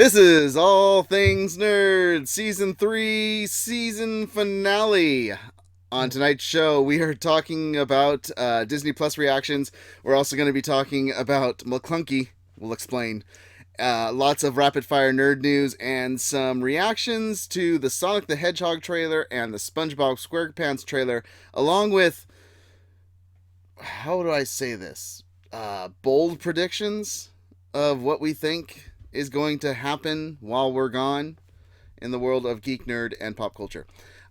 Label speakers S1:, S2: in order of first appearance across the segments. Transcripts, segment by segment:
S1: This is All Things Nerd, Season 3, Season Finale. On tonight's show, we are talking about Disney Plus reactions. We're also going to be talking about MACLUNKEY. We'll explain. Lots of rapid-fire nerd news and some reactions to the Sonic the Hedgehog trailer and the Spongebob Squarepants trailer, along with, how do I say this? Bold predictions of what we think is going to happen while we're gone in the world of geek, nerd, and pop culture.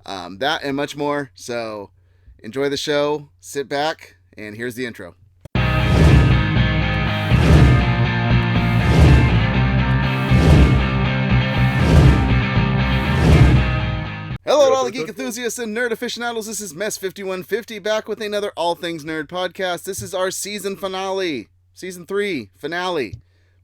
S1: That and much more. So enjoy the show, sit back, and here's the intro. Hello to all the Geek Enthusiasts and Nerd Aficionados. This is Mess5150 back with another All Things Nerd podcast. This is our season finale, Season 3 finale,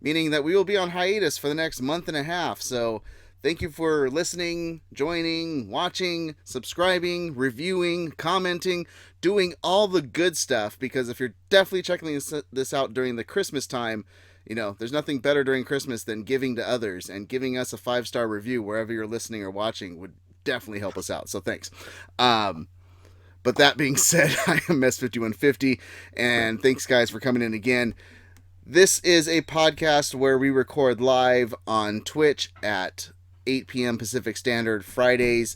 S1: meaning that we will be on hiatus for the next month and a half. So thank you for listening, joining, watching, subscribing, reviewing, commenting, doing all the good stuff, because if you're definitely checking this out during the Christmas time, you know, there's nothing better during Christmas than giving to others, and giving us a 5-star review wherever you're listening or watching would definitely help us out. So thanks. But that being said, I am Mess5150, and thanks guys for coming in again. This is a podcast where we record live on Twitch at 8 p.m. Pacific Standard Fridays,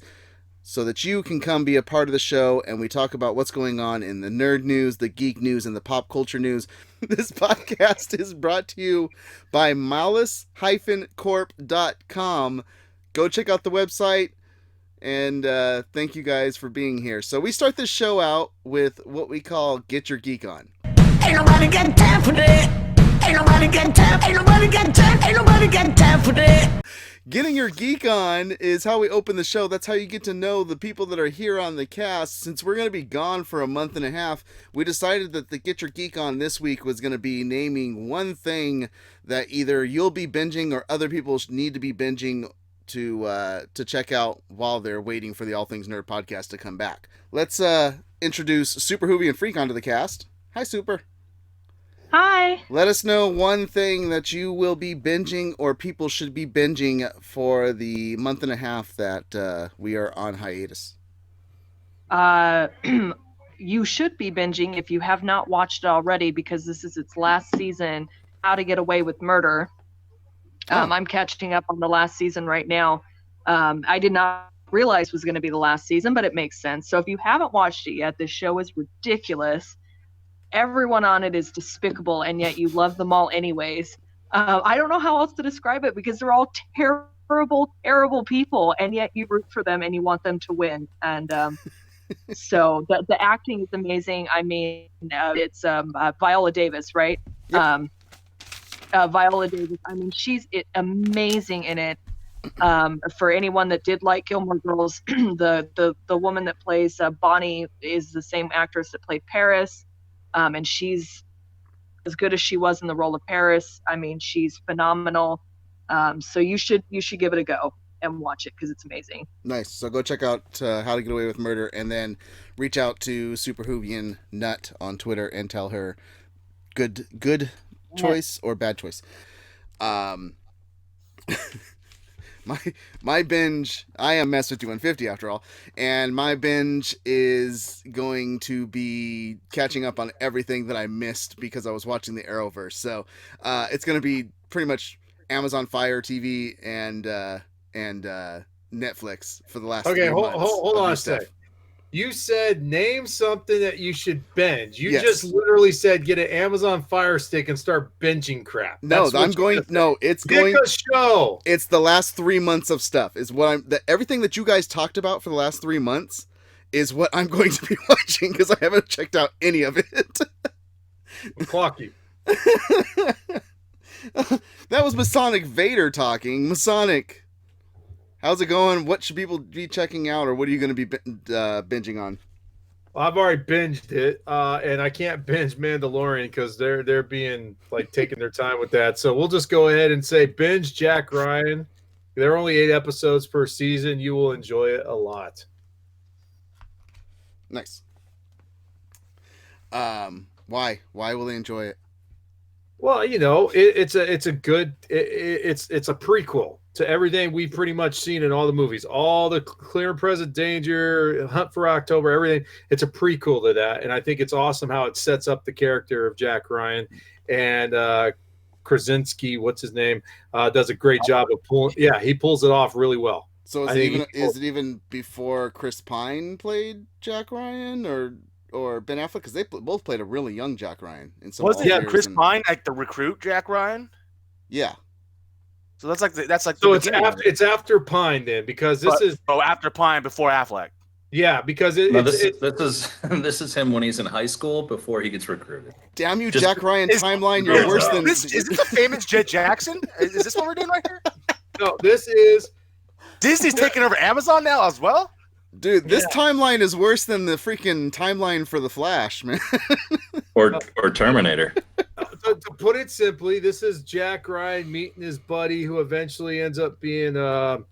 S1: so that you can come be a part of the show, and we talk about what's going on in the nerd news, the geek news, and the pop culture news. This podcast is brought to you by Malice-Corp.com. Go check out the website, and thank you guys for being here. So we start this show out with what we call Get Your Geek On.
S2: Ain't nobody got time for that. Ain't nobody got time. Ain't nobody got time. Ain't nobody got time for that.
S1: Getting your geek on is how we open the show. That's how you get to know the people that are here on the cast. Since we're going to be gone for a month and a half, we decided that the Get Your Geek On this week was going to be naming one thing that either you'll be binging or other people need to be binging to check out while they're waiting for the All Things Nerd podcast to come back. Let's introduce Super Hoovy and Freak onto the cast. Hi, Super.
S3: Hi.
S1: Let us know one thing that you will be binging or people should be binging for the month and a half that we are on hiatus.
S3: You should be binging if you have not watched it already, because this is its last season, How to Get Away with Murder. I'm catching up on the last season right now. I did not realize it was going to be the last season, but it makes sense. So if you haven't watched it yet, this show is ridiculous. Everyone on it is despicable, and yet you love them all anyways. I don't know how else to describe it, because they're all terrible, terrible people, and yet you root for them and you want them to win. And so the acting is amazing. I mean, it's Viola Davis, right? Yep. Viola Davis. I mean, she's amazing in it. For anyone that did like Gilmore Girls, the woman that plays Bonnie is the same actress that played Paris. And she's as good as she was in the role of Paris. I mean, she's phenomenal. So you should give it a go and watch it, because it's amazing.
S1: Nice. So go check out How to Get Away with Murder, and then reach out to Super Hoovian Nut on Twitter and tell her good choice or bad choice. My binge, I am Mess5150 after all, and my binge is going to be catching up on everything that I missed because I was watching the Arrowverse. So it's going to be pretty much Amazon Fire TV and Netflix for the last 3 months.
S4: Okay, hold on a sec. You said name something that you should binge. You
S1: Yes.
S4: just literally said get an Amazon Fire Stick and start binging crap.
S1: It's
S4: Pick a show.
S1: It's the last 3 months of stuff is what everything that you guys talked about for the last 3 months is what I'm going to be watching, because I haven't checked out any of it.
S4: We'll clock you.
S1: That was Masonic Vader talking. Masonic, how's it going? What should people be checking out, or what are you going to be binging on?
S4: Well, I've already binged it, and I can't binge Mandalorian because they're being like taking their time with that. So we'll just go ahead and say binge Jack Ryan. There are only 8 episodes per season. You will enjoy it a lot.
S1: Nice. Why will they enjoy it?
S4: Well, it's a prequel to everything we've pretty much seen in all the movies, all the Clear and Present Danger, Hunt for October, everything. It's a prequel to that, and I think it's awesome how it sets up the character of Jack Ryan, and Krasinski, what's his name, does a great job of pulling. Yeah, he pulls it off really well.
S1: So is it even before Chris Pine played Jack Ryan or Ben Affleck? Because they both played a really young Jack Ryan in some.
S5: Was it Chris Pine like the recruit Jack Ryan?
S1: Yeah.
S5: So that's like
S4: so it's after Pine then, because
S5: after Pine before Affleck.
S4: Yeah, because
S6: this is him when he's in high school before he gets recruited.
S1: Damn you, Jack Ryan timeline! You're worse than
S5: this. Is this the famous Jet Jackson? Is this what we're doing right here?
S4: No, this is
S5: Disney's taking over Amazon now as well.
S1: Dude, this timeline is worse than the freaking timeline for The Flash, man.
S6: or Terminator.
S4: To put it simply, this is Jack Ryan meeting his buddy who eventually ends up being
S6: the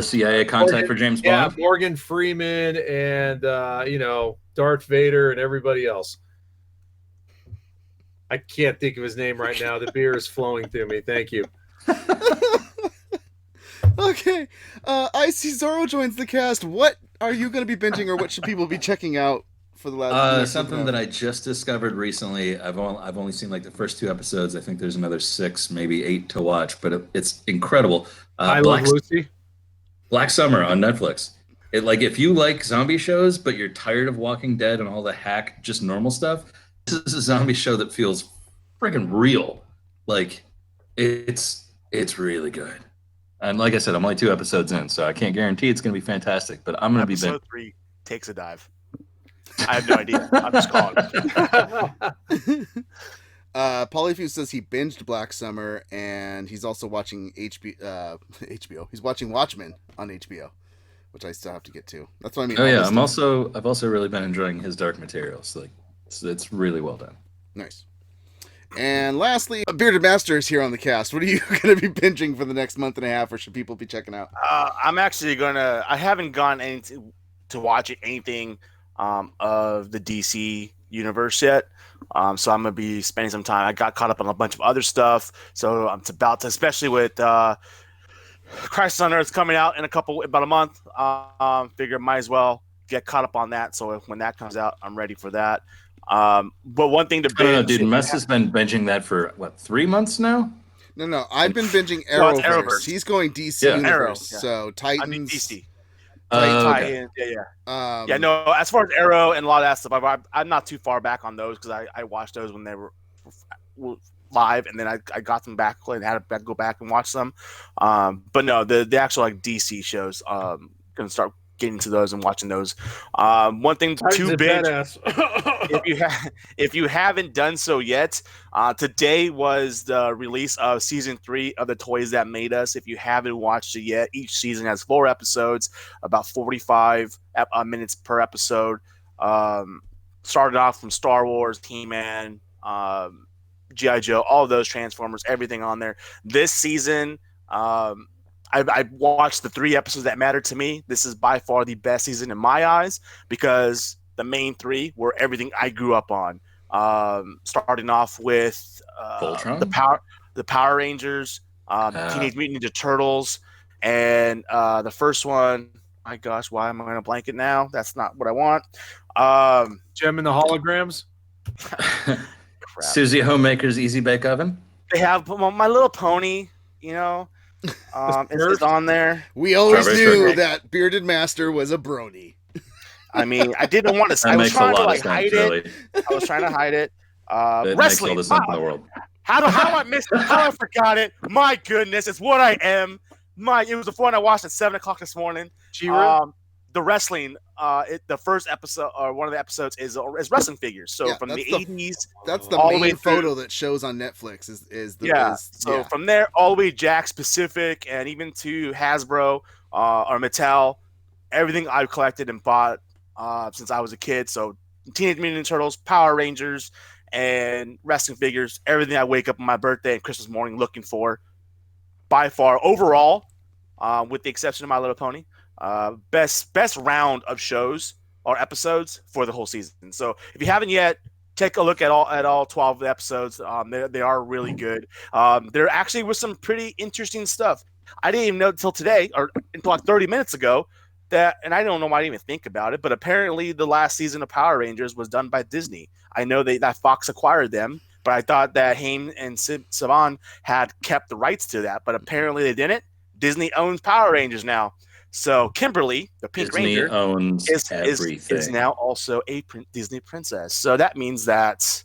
S6: CIA contact for James Bond.
S4: Yeah, Morgan Freeman and Darth Vader and everybody else. I can't think of his name right now. The beer is flowing through me. Thank you.
S1: Okay. Icy Zorro joins the cast. What are you going to be binging, or what should people be checking out for the last
S6: something that I just discovered recently. I've only seen like the first 2 episodes. I think there's another 6, maybe 8 to watch, but it's incredible.
S4: I Love Lucy.
S6: Black Summer on Netflix. If you like zombie shows, but you're tired of Walking Dead and all the hack, just normal stuff, this is a zombie show that feels freaking real. Like it's really good. And like I said, I'm only 2 episodes in, so I can't guarantee it's going to be fantastic, but I'm going to be
S5: Episode 3 takes a dive. I have no idea. I'm just calling it.
S1: Polyfuse says he binged Black Summer, and he's also watching HBO. He's watching Watchmen on HBO, which I still have to get to. That's what I mean.
S6: Oh yeah, I've also really been enjoying his Dark Materials. Like it's really well done.
S1: Nice. And lastly, Bearded Master is here on the cast. What are you going to be binging for the next month and a half, or should people be checking out?
S5: I'm actually I haven't gone to watch anything of the DC universe yet. So I'm going to be spending some time. I got caught up on a bunch of other stuff. So I'm about to, especially with Crisis on Earth coming out in about a month, figure might as well get caught up on that. So when that comes out, I'm ready for that. But one thing to binge.
S6: I don't know, dude. Mess has been binging that for 3 months now.
S1: No. I've been binging Arrowverse. He's going DC universe.
S5: Arrow,
S1: So Titans.
S5: I mean DC.
S6: Okay.
S5: Yeah. No. As far as Arrow and a lot of that stuff, I'm not too far back on those because I watched those when they were live, and then I got them back and had to go back and watch them. But no, the actual DC shows. Gonna start getting to those and watching those. One thing to binge, if you haven't done so yet, today was the release of season 3 of The Toys That Made Us. If you haven't watched it yet, each season has 4 episodes, about 45 minutes per episode. Started off from Star Wars, He-Man, G.I. Joe, all of those, Transformers, everything on there. This season, I watched the 3 episodes that mattered to me. This is by far the best season in my eyes because the main 3 were everything I grew up on. Starting off with the Power Rangers, Teenage Mutant Ninja Turtles, and the first one. My gosh, why am I going to blank it now? That's not what I want.
S4: Gem and the Holograms.
S6: Susie Homemaker's Easy Bake Oven.
S5: They have My Little Pony. It's on there.
S1: We always knew that Bearded Master was a brony.
S5: I mean, I didn't want to. I was trying to hide it. I was trying to hide it. Wrestling.
S6: All the sense in the world.
S5: How I missed it? How I forgot it? My goodness, it's what I am. It was the one I watched at 7:00 this morning. The wrestling. The first episode or one of the episodes is wrestling figures. So from the 80s,
S1: that's the main photo that shows on Netflix. From there all the way Jack Pacific and even to Hasbro or Mattel, everything I've collected and bought since I was a kid. So Teenage Mutant Ninja Turtles, Power Rangers, and wrestling figures. Everything I wake up on my birthday and Christmas morning looking for. By far, overall, with the exception of My Little Pony. Best round of shows or episodes for the whole season. So if you haven't yet,
S5: take a look at all 12 episodes. They are really good. There actually was some pretty interesting stuff. I didn't even know until today, or until like 30 minutes ago, that, and I don't know why I didn't even think about it, but apparently the last season of Power Rangers was done by Disney. I know that Fox acquired them, but I thought that Haim and Saban had kept the rights to that, but apparently they didn't. Disney owns Power Rangers now. So Kimberly, the Pink
S6: Disney
S5: Ranger,
S6: owns everything.
S5: is now also a Disney princess. So that means that,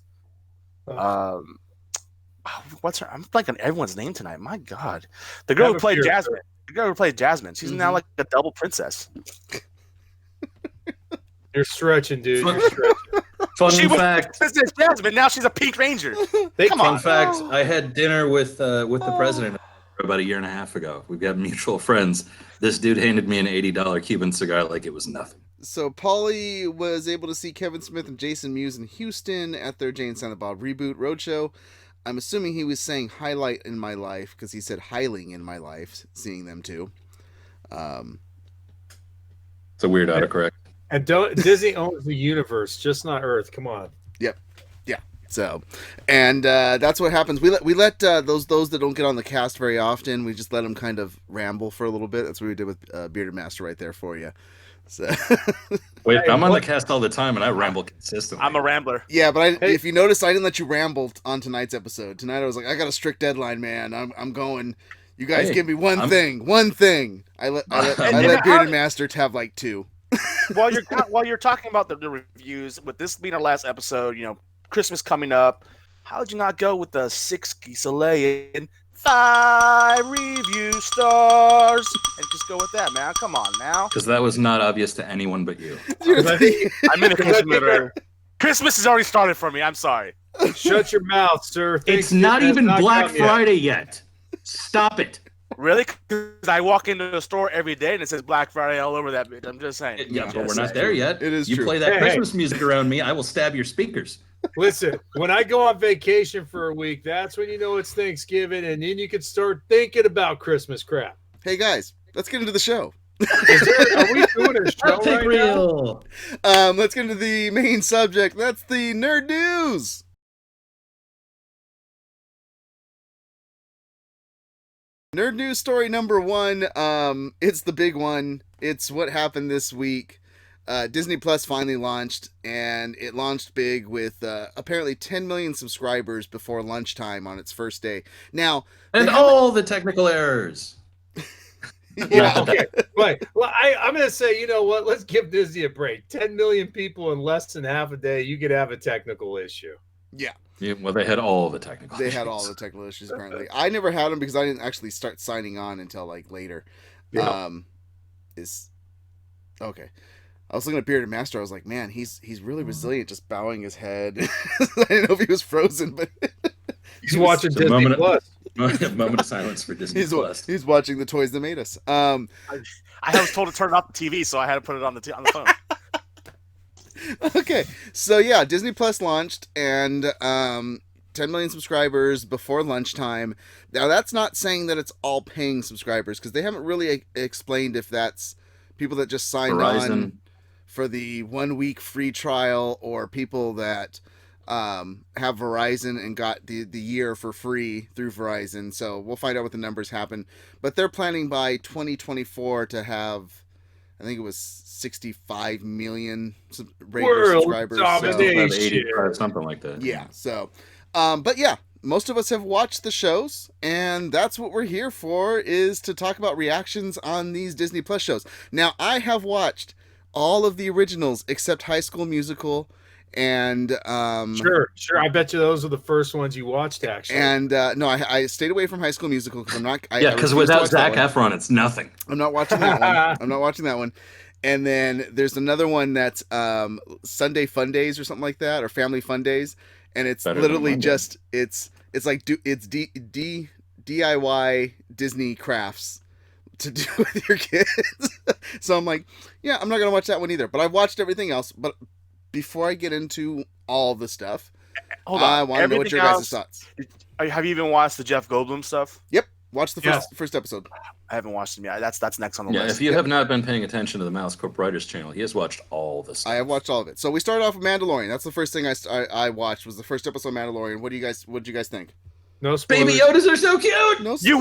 S5: what's her? I'm blanking on everyone's name tonight. My God, the girl who played Jasmine. The girl who played Jasmine. She's now like a double princess.
S4: You're stretching, dude. You're stretching.
S6: Fun
S5: She was
S6: fact.
S5: Princess Jasmine. Now she's a Pink Ranger. Come
S6: Fun
S5: on.
S6: fact. I had dinner with the president about a year and a half ago. We've got mutual friends. This dude handed me an $80 Cuban cigar like it was nothing.
S1: So Paulie was able to see Kevin Smith and Jason Mewes in Houston at their Jay and Silent Bob Reboot Roadshow. I'm assuming he was saying highlight in my life because he said hiling in my life, seeing them too.
S6: It's a weird autocorrect.
S4: And Disney owns the universe, just not Earth. Come on.
S1: Yep. Yeah. So, and that's what happens. We let those that don't get on the cast very often. We just let them kind of ramble for a little bit. That's what we did with Bearded Master right there for you. So.
S6: Wait, I'm on the cast all the time, and I ramble consistently.
S5: I'm a rambler.
S1: Yeah, but if you notice, I didn't let you ramble on tonight's episode. Tonight I was like, I got a strict deadline, man. I'm going. You guys give me one thing. I let Bearded Master have like two.
S5: While you're talking about the reviews, with this being our last episode, Christmas coming up, how would you not go with the 6 geese a laying, 5 review stars, and just go with that, man? Come on now.
S6: Because that was not obvious to anyone but you.
S5: I'm in a Christmas. Christmas has already started for me. I'm sorry.
S4: Shut your mouth, sir.
S6: It's not even Black Friday yet. Stop it.
S5: Really? Because I walk into the store every day and it says Black Friday all over that bitch. I'm just saying.
S6: Yeah, but we're not there yet.
S1: It is
S6: you
S1: true.
S6: play that Christmas music around me, I will stab your speakers.
S4: Listen, when I go on vacation for a week, that's when you know it's Thanksgiving, and then you can start thinking about Christmas crap.
S1: Hey guys, let's get into the show.
S4: Are we doing a show right
S6: real.
S4: now?
S1: Let's get into the main subject. That's the nerd news. Nerd news story number 1. It's the big one. It's what happened this week. Disney Plus finally launched, and it launched big with apparently 10 million subscribers before lunchtime on its first day. Now,
S6: and all the technical errors.
S1: Yeah.
S4: Okay. Right. Well, I'm going to say, you know what? Let's give Disney a break. 10 million people in less than half a day, you could have a technical issue.
S1: Yeah.
S6: Yeah, well, they had all the technical
S1: They
S6: issues.
S1: had all the technical issues, apparently. I never had them because I didn't actually start signing on until like later.
S4: Yeah.
S1: Okay. I was looking at Bearded Master. I was like, man, he's really resilient, just bowing his head. I didn't know if he was frozen, but
S4: He's watching Disney Plus.
S6: Moment of silence for Disney Plus.
S1: He's watching the toys that made us.
S5: I was told to turn off the TV, so I had to put it on the phone.
S1: Okay, so yeah, Disney Plus launched, and 10 million subscribers before lunchtime. Now, that's not saying that it's all paying subscribers, because they haven't really explained if that's people that just signed on for the 1 week free trial, or people that have Verizon and got the year for free through Verizon. So we'll find out what the numbers happen. But they're planning by 2024 to have, I think it was 65 million regular subscribers.
S4: Domination.
S6: Something like that.
S1: Yeah. So, but yeah, most of us have watched the shows, and that's what we're here for, is to talk about reactions on these Disney Plus shows. Now, I have watched all of the originals except High School Musical, and
S4: Sure. I bet you those are the first ones you watched, actually.
S1: And no, I stayed away from High School Musical because I'm not.
S6: Because without Zac Efron, it's nothing.
S1: I'm not watching that one. I'm not watching that one. And then there's another one that's Sunday Fun Days or something like that, or Family Fun Days, and it's
S6: Better
S1: literally just it's like DIY Disney crafts to do with your kids. So I'm like, yeah, I'm not gonna watch that one either. But I've watched everything else. But before I get into all the stuff,
S5: Hold on.
S1: I want to know what your guys' thoughts.
S5: Have you even watched the Jeff Goldblum stuff?
S1: Yep. Watch the first episode.
S5: I haven't watched him yet. That's next on the
S6: Yeah,
S5: list.
S6: if you have not been paying attention to the Malice Corp Writers channel, he has watched all the stuff.
S1: I have watched all of it. So we started off with Mandalorian. That's the first thing I watched was the first episode of Mandalorian. What did you guys think?
S4: No spoilers.
S6: Baby Yodas are so cute.
S1: No,
S5: You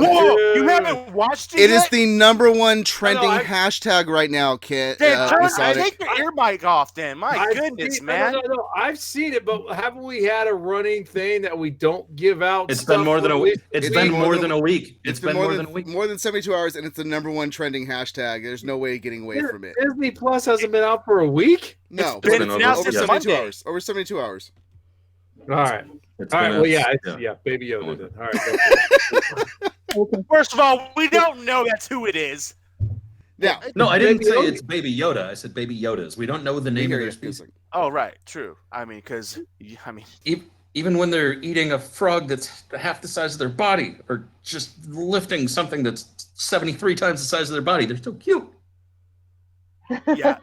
S5: haven't watched it
S1: It
S5: yet?
S1: is the number one trending
S4: I-
S1: hashtag right now, Kit.
S5: Then
S1: Sonic.
S5: take your ear mic off then. My
S4: I've
S5: goodness,
S4: seen-
S5: man.
S4: No, I've seen it, but haven't we had a running thing that we don't give out?
S6: It's been more than a week. It's been more than a week.
S1: It's been more than a week. More than 72 hours, and it's the number one trending hashtag. There's no way getting away from it.
S4: Disney Plus hasn't been out for a week.
S1: No,
S5: It's been
S6: over
S5: now
S1: over
S5: since
S1: 72
S5: Monday.
S1: hours. Over 72 hours.
S4: All right.
S6: It's
S4: All right.
S6: been
S4: Well,
S6: a-
S4: yeah, Baby Yoda. Then. All right.
S5: First of all, we don't know that's who it is.
S1: Now,
S6: No, I didn't
S4: Baby
S6: say
S4: Yoda.
S6: it's Baby Yoda. I said Baby Yodas. We don't know the name of their species.
S5: Oh, right. True. I mean, because,
S6: Even when they're eating a frog that's half the size of their body, or just lifting something that's 73 times the size of their body, they're so cute.
S5: yeah.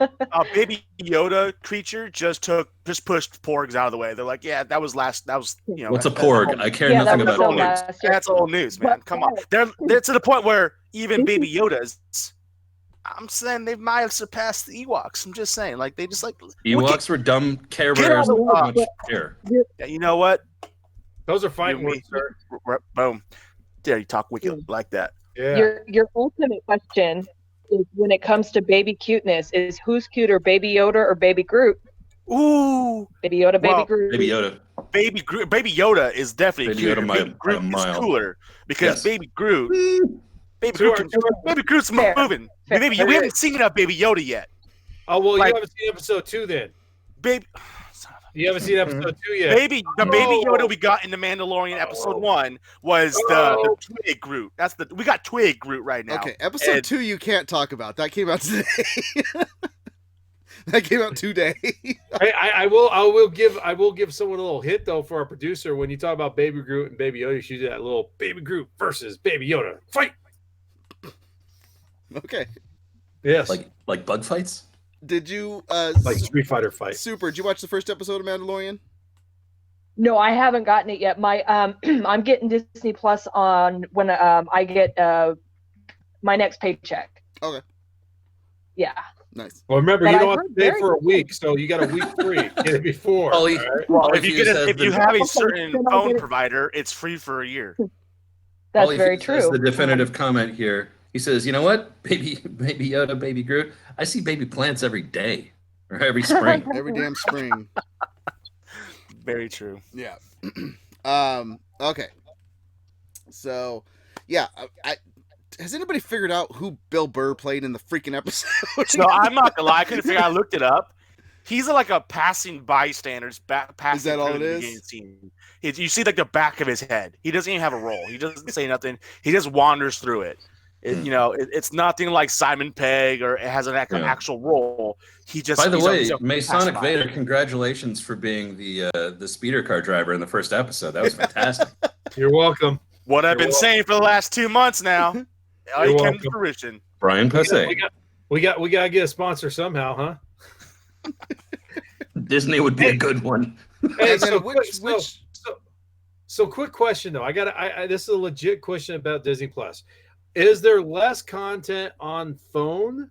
S5: Baby Yoda creature just pushed porgs out of the way. They're like, yeah, that was, you know.
S6: What's a
S5: that's
S6: porg?
S5: old-
S6: I care
S3: Yeah,
S6: nothing
S3: that
S6: about
S3: was so
S6: porgs.
S3: last year.
S5: That's old news, man. Come on. They're to the point where even Baby Yodas, I'm saying they might have surpassed the Ewoks. I'm just saying, like, they just like
S6: Ewoks were dumb Care
S5: Get
S6: Bears.
S5: on the
S6: with
S5: box.
S6: much care.
S5: Yeah, you know what?
S4: Those are fighting
S5: You-
S4: words, sir.
S5: Boom. There, you talk wicked like that.
S4: Yeah.
S3: Your ultimate question is when it comes to baby cuteness is who's cuter, Baby Yoda or Baby Groot?
S5: Ooh,
S3: Baby Yoda, Baby
S5: Well,
S3: Groot.
S6: Baby Yoda.
S5: Baby Yoda is definitely
S6: Baby
S5: cuter.
S6: Yoda
S5: Baby
S6: by
S5: Groot
S6: a
S5: is
S6: mile.
S5: cooler because
S6: Yes.
S5: Baby Groot, Baby
S4: Sure,
S5: Groot,
S4: sure.
S5: Baby Groot's
S3: Fair.
S5: moving.
S3: Fair.
S5: Baby, we haven't seen enough Baby Yoda yet.
S4: Oh well,
S5: Like-
S4: you haven't seen episode 2 then.
S5: Baby,
S4: You haven't seen episode 2 yet.
S5: the Baby Yoda we got in the Mandalorian episode 1 was the Twig Groot. We got Twig Groot right now.
S1: okay, episode 2 you can't talk about. That came out today. That came out today.
S4: I will give someone a little hint though for our producer when you talk about Baby Groot and Baby Yoda. You should do that little Baby Groot versus Baby Yoda fight.
S1: Okay.
S4: Yes,
S6: Like bug fights?
S1: Did you
S4: like Street Fighter fight.
S1: Super, did you watch the first episode of Mandalorian?
S3: No, I haven't gotten it yet. My I'm getting Disney Plus on when I get my next paycheck.
S1: Okay.
S3: Yeah.
S1: Nice.
S4: Well, remember
S3: But
S4: you
S3: I've
S4: don't have
S3: heard
S4: to pay
S3: very
S4: for a
S3: good
S4: week, so you got a week free. Get it before.
S6: Ollie,
S4: all right?
S5: Well,
S6: All
S5: if you have a certain
S3: then I'll
S5: phone
S3: get it.
S5: provider, it's free for a year.
S3: That's
S6: Ollie
S3: very
S6: says
S3: true.
S6: the definitive comment here. He says, "You know what, Baby Yoda, Baby Groot. I see baby plants every day or every spring."
S1: Every damn spring.
S5: Very true.
S1: Yeah. Okay. So, yeah, has anybody figured out who Bill Burr played in the freaking episode?
S5: So I'm not gonna lie, I couldn't figure. I looked it up. He's like a passing bystander's passing.
S1: Is that all
S5: through
S1: it
S5: the
S1: is?
S5: beginning scene. You see like the back of his head. He doesn't even have a role. He doesn't say nothing. He just wanders through it. It's nothing like Simon Pegg or it has an actual role. He just.
S6: By the
S5: he's a-
S6: way,
S5: he's a
S6: Masonic
S5: passerby.
S6: Vader, congratulations for being the speeder car driver in the first episode. That was fantastic.
S4: You're welcome.
S5: What I've
S4: You're
S5: been
S4: welcome.
S5: saying for the last 2 months now. It
S4: You're
S5: came to
S4: welcome.
S5: fruition.
S6: Brian Posey.
S4: We got to get a sponsor somehow, huh?
S6: Disney would be a good one.
S4: Hey,
S1: And then
S4: so,
S1: which
S4: so quick question though. This is a legit question about Disney Plus. Is there less content on phone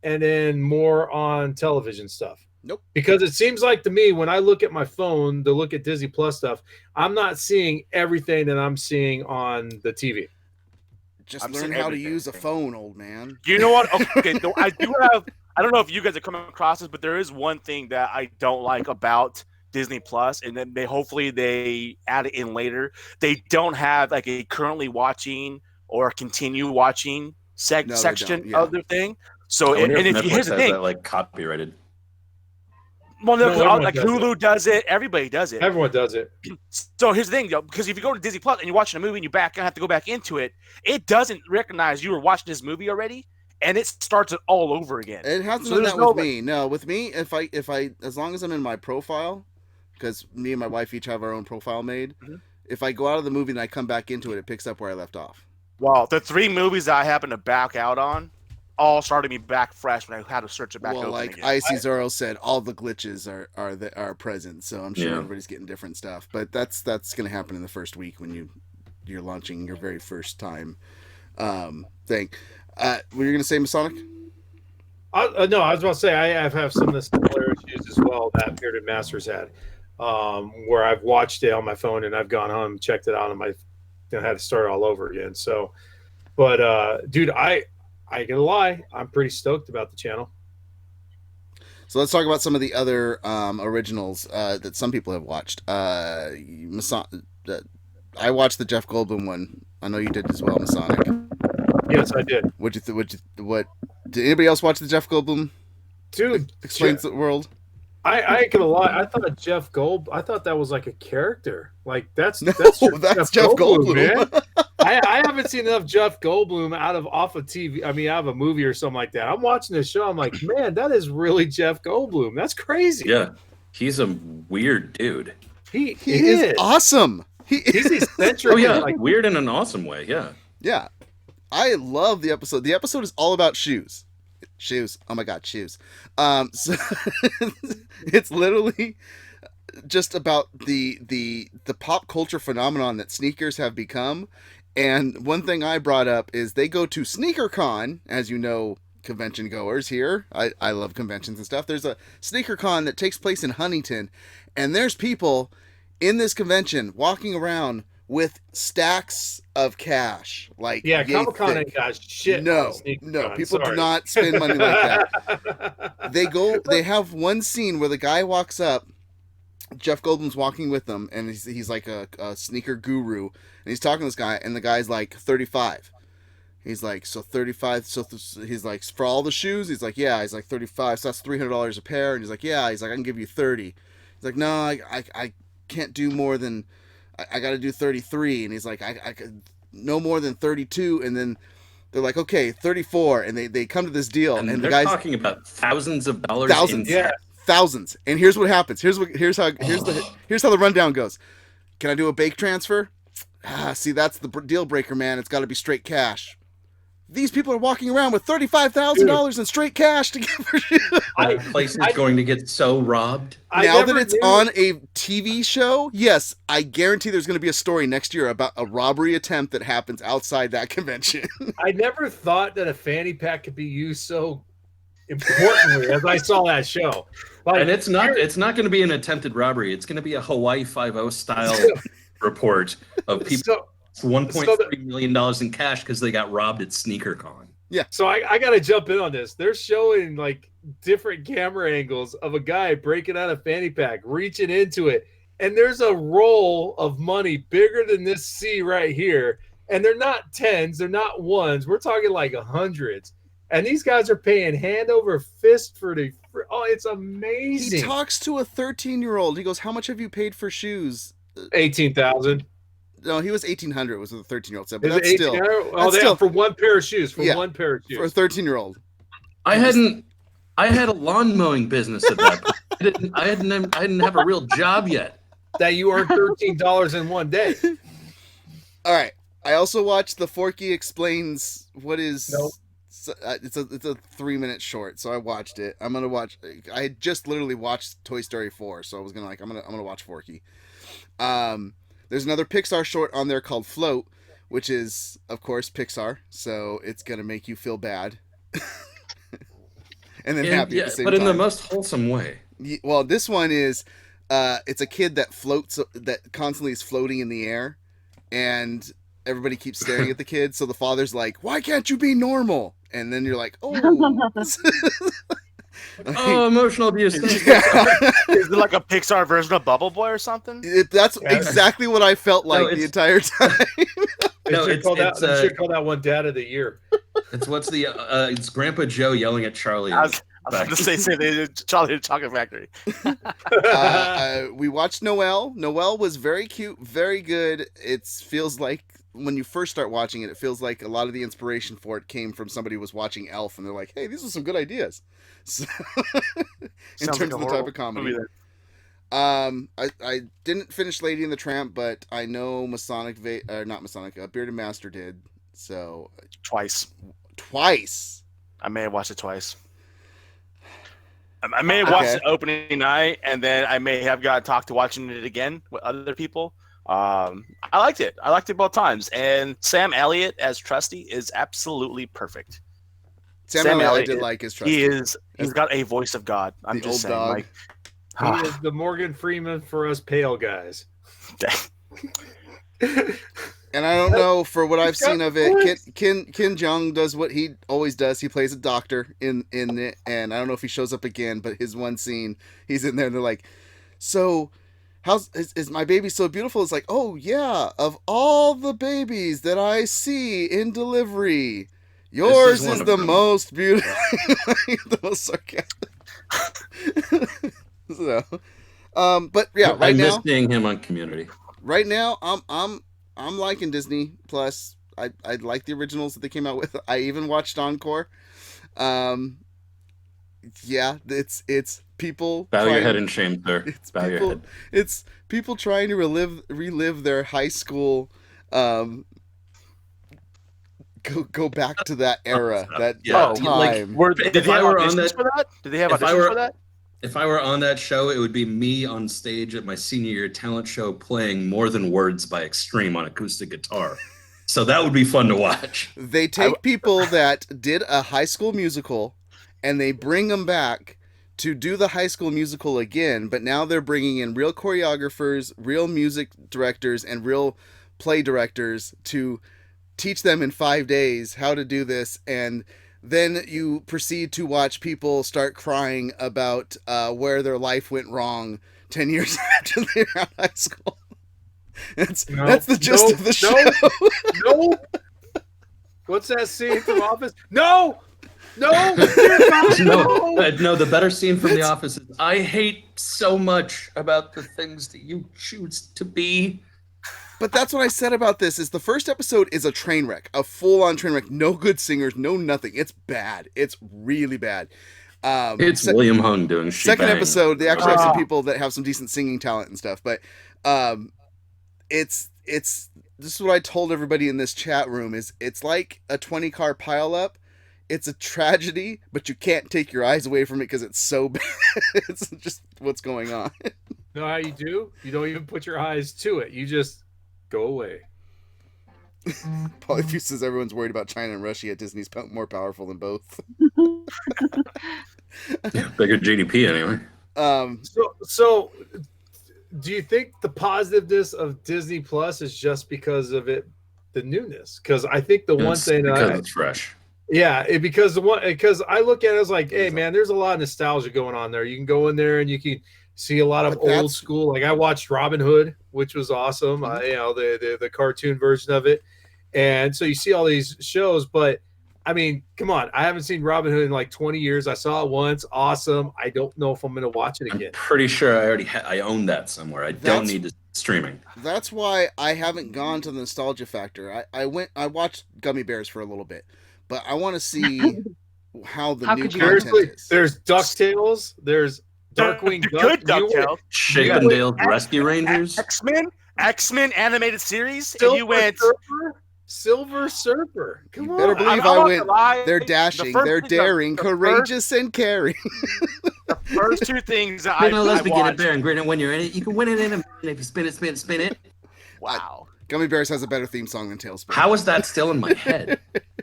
S4: and then more on television stuff?
S1: Nope.
S4: Because it seems like to me when I look at my phone to look at Disney Plus stuff, I'm not seeing everything that I'm seeing on the TV.
S1: just
S5: I'm
S1: learn
S5: seeing
S1: how to
S5: everything.
S1: use a phone, old man.
S5: You know what? Okay, so I do have. I don't know if you guys have come across this, but there is one thing that I don't like about Disney Plus, and then hopefully they add it in later. They don't have like a currently watching or continue watching
S1: No, they
S5: section
S1: don't, yeah.
S5: of the thing. So
S6: I wonder
S5: and
S6: if
S5: if
S6: Netflix
S5: here's the
S6: has
S5: thing,
S6: that like copyrighted.
S5: well,
S4: No,
S5: no,
S4: everyone
S5: like
S4: does
S5: Hulu does it, everybody does it.
S4: Everyone does it.
S5: So here's the thing, though, because if you go to Disney Plus and you're watching a movie and you have to go back into it, it doesn't recognize you were watching this movie already, and it starts it all over again.
S1: It hasn't
S5: So
S1: done
S5: there's
S1: that
S5: no,
S1: with me. No, with me, if I as long as I'm in my profile, because me and my wife each have our own profile made.
S5: Mhm.
S1: If I go out of the movie and I come back into it, it picks up where I left off.
S5: Well, the 3 movies that I happened to back out on all started me back fresh when I had to search it back
S1: Well,
S5: open
S1: like
S5: again.
S1: Icy Zoro said, all the glitches are present, so I'm sure
S6: Yeah.
S1: everybody's getting different stuff. But that's gonna happen in the first week when you you're launching your very first time thing. Were you going to say Masonic?
S4: No, I was about to say I have some of the similar issues as well that Bearded Masters had, where I've watched it on my phone and I've gone home, checked it out, and had to start all over again. So, but dude, I gotta lie, I'm pretty stoked about the channel.
S1: So let's talk about some of the other originals that some people have watched. I watched the Jeff Goldblum one. I know you did as well, Masonic.
S4: Yes, I did.
S1: What did anybody else watch the Jeff Goldblum?
S4: Dude,
S1: Explains the world.
S4: I ain't gonna lie. I thought that was like a character. Like that's
S1: Jeff Goldblum.
S4: Man. I haven't seen enough Jeff Goldblum off of TV. I mean, out of a movie or something like that. I'm watching this show. I'm like, man, that is really Jeff Goldblum. That's crazy.
S6: Yeah, he's a weird dude.
S1: He is awesome.
S4: He's eccentric.
S6: Oh yeah, like weird in an awesome way. Yeah.
S1: Yeah. I love the episode. The episode is all about shoes. Shoes. Oh my God, shoes. So it's literally just about the pop culture phenomenon that sneakers have become. And one thing I brought up is they go to SneakerCon, as you know, convention goers here. I love conventions and stuff. There's a SneakerCon that takes place in Huntington, and there's people in this convention walking around with stacks of cash. Like,
S4: yeah, Comic-Con ain't got shit.
S1: No, people do not spend money like that. They have one scene where the guy walks up, Jeff Goldblum's walking with them, and he's like a sneaker guru, and he's talking to this guy, and the guy's like 35. He's like, so 35, so he's like, for all the shoes? He's like, yeah. He's like, 35, so that's $300 a pair. And he's like, yeah. He's like, I can give you 30. He's like, no, I can't do more than, I got to do 33. And he's like, I could no more than 32. And then they're like, okay, 34. And they come to this deal. And
S6: they're
S1: the guy's
S6: talking about thousands of dollars.
S1: Thousands. And here's what happens. Here's how the rundown goes. Can I do a bank transfer? See, that's the deal breaker, man. It's got to be straight cash. These people are walking around with $35,000 in straight cash to give for shoes.
S6: That place is going to get so robbed.
S1: Now that it's on a TV show, yes, I guarantee there's going to be a story next year about a robbery attempt that happens outside that convention.
S4: I never thought that a fanny pack could be used so importantly as I saw that show.
S6: Like, and it's not going to be an attempted robbery. It's going to be a Hawaii Five-0 style report of people. $1.3 million in cash because they got robbed at SneakerCon.
S1: Yeah.
S4: So I got to jump in on this. They're showing like different camera angles of a guy breaking out a fanny pack, reaching into it. And there's a roll of money bigger than this C right here. And they're not tens, they're not ones. We're talking like hundreds. And these guys are paying hand over fist oh, it's amazing.
S1: He talks to a 13-year-old. He goes, how much have you paid for shoes?
S4: $18,000.
S1: No, he was 1,800. Was what the 13-year-old said, but that's still.
S4: Oh, still for one pair of shoes. One pair of shoes
S1: for a 13-year-old.
S6: I had a lawn mowing business at that point. I didn't have a real job yet.
S4: That you earned $13 in one day.
S1: All right. I also watched the Forky Explains what is. Nope. It's a 3-minute short, so I watched it. I'm gonna watch. I had just literally watched Toy Story 4, so I was gonna I'm gonna watch Forky. There's another Pixar short on there called Float, which is, of course, Pixar. So it's going to make you feel bad. And then happy at the same time.
S6: But in the most wholesome way.
S1: Well, this one is, it's a kid that constantly is floating in the air. And everybody keeps staring at the kid. So the father's like, why can't you be normal? And then you're like, oh.
S6: Oh, emotional abuse.
S5: Is it like a Pixar version of Bubble Boy or something?
S1: That's exactly what I felt like the entire time.
S4: They should call that one Dad of the Year.
S6: It's Grandpa Joe yelling at Charlie.
S5: I was going to say they did Charlie the Chocolate Factory.
S1: We watched Noelle. Noelle was very cute, very good. It feels like when you first start watching it, it feels like a lot of the inspiration for it came from somebody who was watching Elf, and they're like, hey, these are some good ideas. So, in terms of the type of comedy. I didn't finish Lady and the Tramp, but I know Bearded Master did. So
S5: Twice.
S1: I
S5: may have watched it twice. I may have watched it opening night, and then I may have got talked to watching it again with other people. I liked it. I liked it both times. And Sam Elliott as Trusty is absolutely perfect.
S1: Sam Elliott, I did like his Trusty.
S5: He's got a voice of God. I'm
S1: The
S5: just
S1: old
S5: saying.
S1: dog.
S4: He is the Morgan Freeman for us pale guys.
S1: And I don't know, for what I've seen of it, Ken Jeong does what he always does. He plays a doctor in it, and I don't know if he shows up again, but his one scene, he's in there and they're like, so is my baby so beautiful? It's like, oh yeah, of all the babies that I see in delivery, yours is the most beautiful. The most sarcastic. So, but yeah, right
S6: I
S1: now,
S6: miss seeing him on Community.
S1: Right now, I'm liking Disney Plus. I like the originals that they came out with. I even watched Encore. Yeah, it's people.
S6: Bow your head in shame, sir. Bow your head.
S1: It's people trying to relive their high school. Go back to that era, that time.
S5: Did they have auditions for that? Did they have auditions for that?
S6: If I were on that show, it would be me on stage at my senior year talent show playing More Than Words by Extreme on acoustic guitar. So that would be fun to watch.
S1: They take people that did a high school musical and they bring them back to do the high school musical again, but now they're bringing in real choreographers, real music directors, and real play directors to teach them in 5 days how to do this. And then you proceed to watch people start crying about where their life went wrong 10 years after they're out of high school. That's the gist of the show.
S4: No. What's that scene from Office? No.
S6: No, the better scene from The Office is, I hate so much about the things that you choose to be.
S1: But that's what I said about this, is the first episode is a train wreck, a full-on train wreck. No good singers, no nothing. It's bad. It's really bad.
S6: It's William Hung doing shit.
S1: Second episode, they actually have some people that have some decent singing talent and stuff. But it's this is what I told everybody in this chat room, is it's like a 20-car pileup. It's a tragedy, but you can't take your eyes away from it because it's so bad. It's just what's going on.
S4: Know how you do? You don't even put your eyes to it. You just go away.
S1: Polyfuse says everyone's worried about China and Russia, yet Disney's more powerful than both.
S6: Bigger GDP anyway.
S4: So do you think the positiveness of Disney Plus is just because of the newness? Because I think one thing
S6: because it's fresh.
S4: Yeah, because I look at it as like, hey man, there's a lot of nostalgia going on there. You can go in there and you can see a lot of old school. Like I watched Robin Hood, which was awesome. The cartoon version of it, and so you see all these shows. But I mean, come on, I haven't seen Robin Hood in like 20 years. I saw it once, awesome. I don't know if I'm going to watch it again.
S6: I'm pretty sure I already I own that somewhere. I don't need to streaming.
S1: That's why I haven't gone to the nostalgia factor. I watched Gummy Bears for a little bit. But I want to see how the new content is.
S4: There's DuckTales. There's Darkwing Duck.
S5: Good DuckTales.
S6: Chip and Dale Rescue Rangers.
S5: X-Men animated series.
S4: Silver
S5: and you went
S4: Silver Surfer. Come on.
S1: Better believe I went. They're dashing. They're daring, courageous, and caring.
S5: The first two things that
S6: let's begin it there and grin it when you're in it. You can win it in a minute if you spin it.
S5: Wow.
S1: Gummy Bears has a better theme song than Tailspin.
S6: How is that still in my head?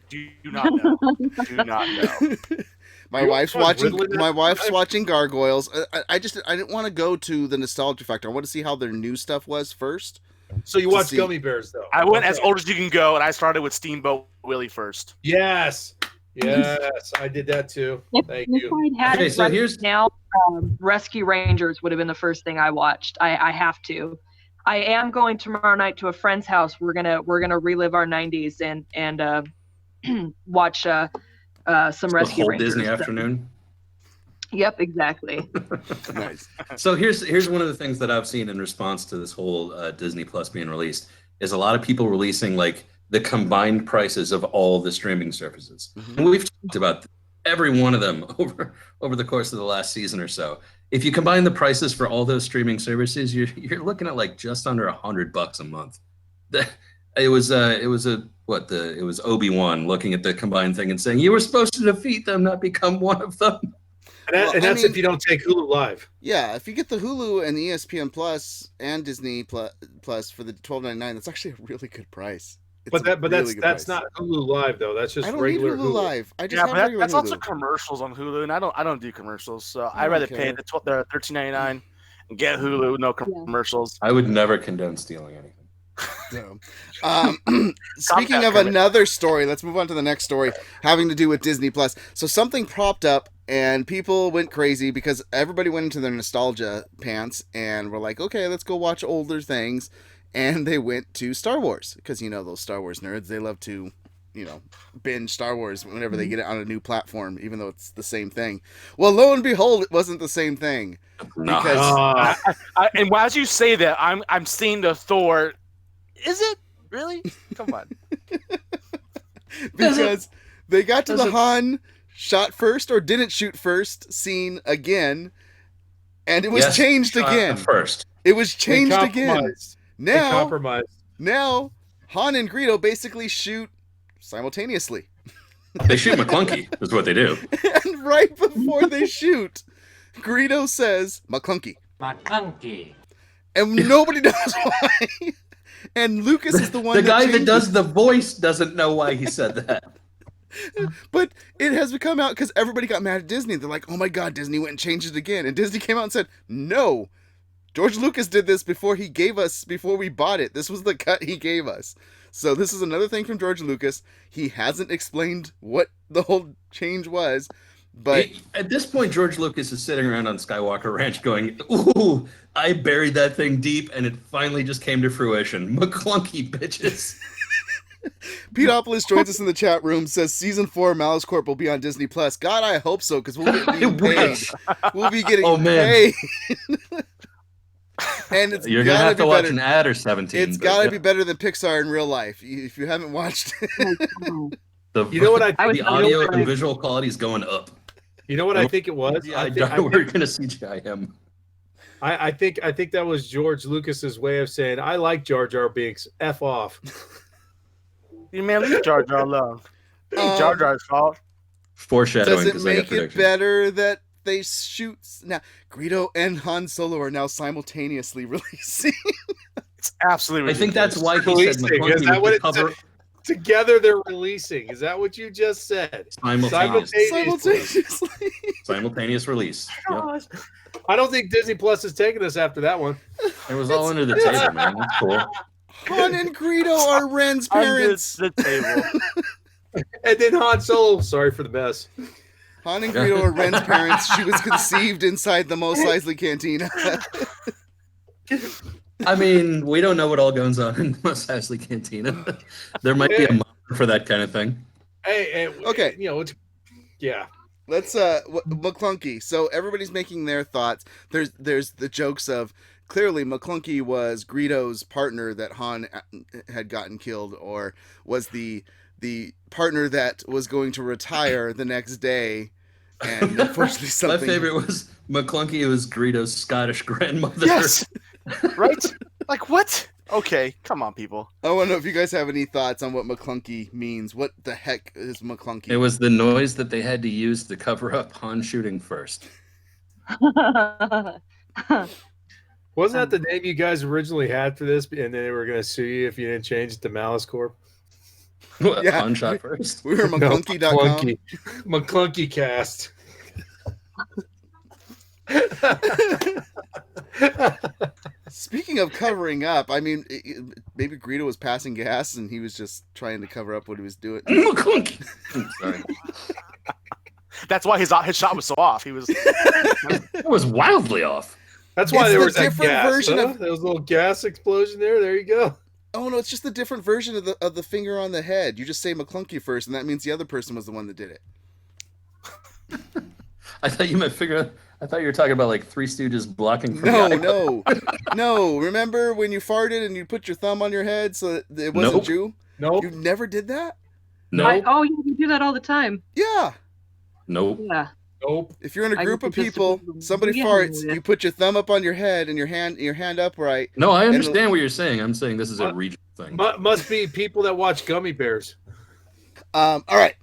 S5: Do not know. Do not know.
S1: My wife's watching Gargoyles. I didn't want to go to the nostalgia factor. I want to see how their new stuff was first.
S4: So you watched Gummy Bears though.
S5: I went as old as you can go, and I started with Steamboat Willie first.
S4: Yes, I did that too. Thank you.
S3: Okay, so here's now. Rescue Rangers would have been the first thing I watched. I have to. I am going tomorrow night to a friend's house. We're gonna relive our 90s and watch some Rescue Rangers.
S6: Disney afternoon.
S3: Yep, exactly.
S1: Nice.
S6: So here's one of the things that I've seen in response to this whole Disney Plus being released is a lot of people releasing like the combined prices of all the streaming services, and we've talked about every one of them over the course of the last season or so. If you combine the prices for all those streaming services, you're looking at like just under $100 a month. It was Obi-Wan looking at the combined thing and saying, "You were supposed to defeat them, not become one of them."
S4: And that's if you don't take Hulu Live.
S1: Yeah, if you get the Hulu and the ESPN Plus and Disney Plus for the $12.99, that's actually a really good price.
S4: But that's not Hulu Live though. That's just
S1: I don't
S4: regular
S1: need Hulu Live. I just have
S5: but
S1: regular
S5: that's
S1: Hulu.
S5: also commercials on Hulu, and I don't do commercials, so
S1: I
S5: I'd rather
S1: don't
S5: pay
S1: care.
S5: the $13.99 and get Hulu, no commercials.
S6: I would never condone stealing anything.
S1: So, speaking of another story, let's move on to the next story having to do with Disney Plus. So something propped up and people went crazy because everybody went into their nostalgia pants and were like, okay, let's go watch older things. And they went to Star Wars because, those Star Wars nerds, they love to, binge Star Wars whenever they get it on a new platform, even though it's the same thing. Well, lo and behold, it wasn't the same thing. Because
S5: and as you say that, I'm seeing the Thor. Is it really? Come on.
S1: Because they got to the Han shot first or didn't shoot first scene again, and it was changed again.
S6: First,
S1: it was changed again. Now Han and Greedo basically shoot simultaneously.
S6: They shoot McClunky, is what they do.
S1: And right before they shoot, Greedo says, "McClunky."
S2: MACLUNKEY.
S1: And nobody knows why. And Lucas is the one.
S6: The guy that does the voice doesn't know why he said that.
S1: But it has become out because everybody got mad at Disney. They're like, "Oh my God, Disney went and changed it again." And Disney came out and said, "No, George Lucas did this before we bought it. This was the cut he gave us." So this is another thing from George Lucas. He hasn't explained what the whole change was. But
S6: at this point, George Lucas is sitting around on Skywalker Ranch going, "Ooh, I buried that thing deep, and it finally just came to fruition. McClunky, bitches."
S1: Peteopolis joins us in the chat room, says season 4 Malice Corp will be on Disney Plus. God, I hope so, because we'll be paid. We'll be getting paid. And
S6: You're gonna have to watch an ad or 17.
S1: It's got to be better than Pixar in real life. If you haven't watched it.
S6: The audio and visual quality is going up.
S4: You know what I think it was?
S6: Yeah, we're gonna CGI him.
S4: I think that was George Lucas's way of saying, "I like Jar Jar Binks. F off."
S5: You man, leave Jar Jar alone. Jar Jar's fault.
S6: Foreshadowing.
S1: Does it make it better that they shoot now? Greedo and Han Solo are now simultaneously releasing.
S5: It's absolutely.
S6: I think that's why he said McClunky.
S4: Is that what it said? Together they're releasing. Is that what you just said?
S6: Simultaneous release. Yep.
S4: I don't think Disney Plus is taking us after that one.
S6: It was all under the table, man. That's cool.
S1: Han and Greedo are Ren's parents.
S5: Under the table.
S4: And then Han Solo. Sorry for the mess.
S1: Han and Greedo are Ren's parents. She was conceived inside the Mos Eisley cantina.
S6: I mean, we don't know what all goes on in the Mos Eisley cantina. There might be a moment for that kind of thing.
S4: Hey,
S1: okay.
S4: Yeah.
S1: Let's McClunky. So everybody's making their thoughts. There's the jokes of clearly McClunky was Greedo's partner that Han had gotten killed, or was the partner that was going to retire the next day. And unfortunately, something.
S6: My favorite was McClunky was Greedo's Scottish grandmother.
S5: Yes. Right? Like what? Okay, come on, people.
S1: I want to know if you guys have any thoughts on what McClunky means. What the heck is McClunky?
S6: It was the noise that they had to use to cover up Han shooting first.
S4: Wasn't that the name you guys originally had for this, and then they were going to sue you if you didn't change it to Malice Corp?
S1: Yeah.
S6: Han shot first.
S1: We were McClunky.com.
S4: McClunky cast.
S1: Speaking of covering up, I mean, maybe Greedo was passing gas and he was just trying to cover up what he was doing.
S6: McClunky. Sorry.
S5: That's why his shot was so off. He was.
S6: It was wildly off.
S4: That's why there was that
S1: different
S4: gas.
S1: version of
S4: there was a little gas explosion there. There you go.
S1: Oh no, it's just a different version of the finger on the head. You just say McClunky first, and that means the other person was the one that did it.
S6: I thought you meant I thought you were talking about like Three Stooges blocking from
S1: No. Remember when you farted and you put your thumb on your head so that it wasn't you?
S4: Nope.
S1: You never did that?
S6: No.
S3: Yeah, you do that all the time.
S1: Yeah.
S6: Nope.
S3: Yeah.
S4: Nope.
S1: If you're in a group of people, somebody farts, you put your thumb up on your head and your hand upright.
S6: No, I understand what you're saying. I'm saying this is a regional thing.
S4: Must be people that watch Gummy Bears.
S1: All right.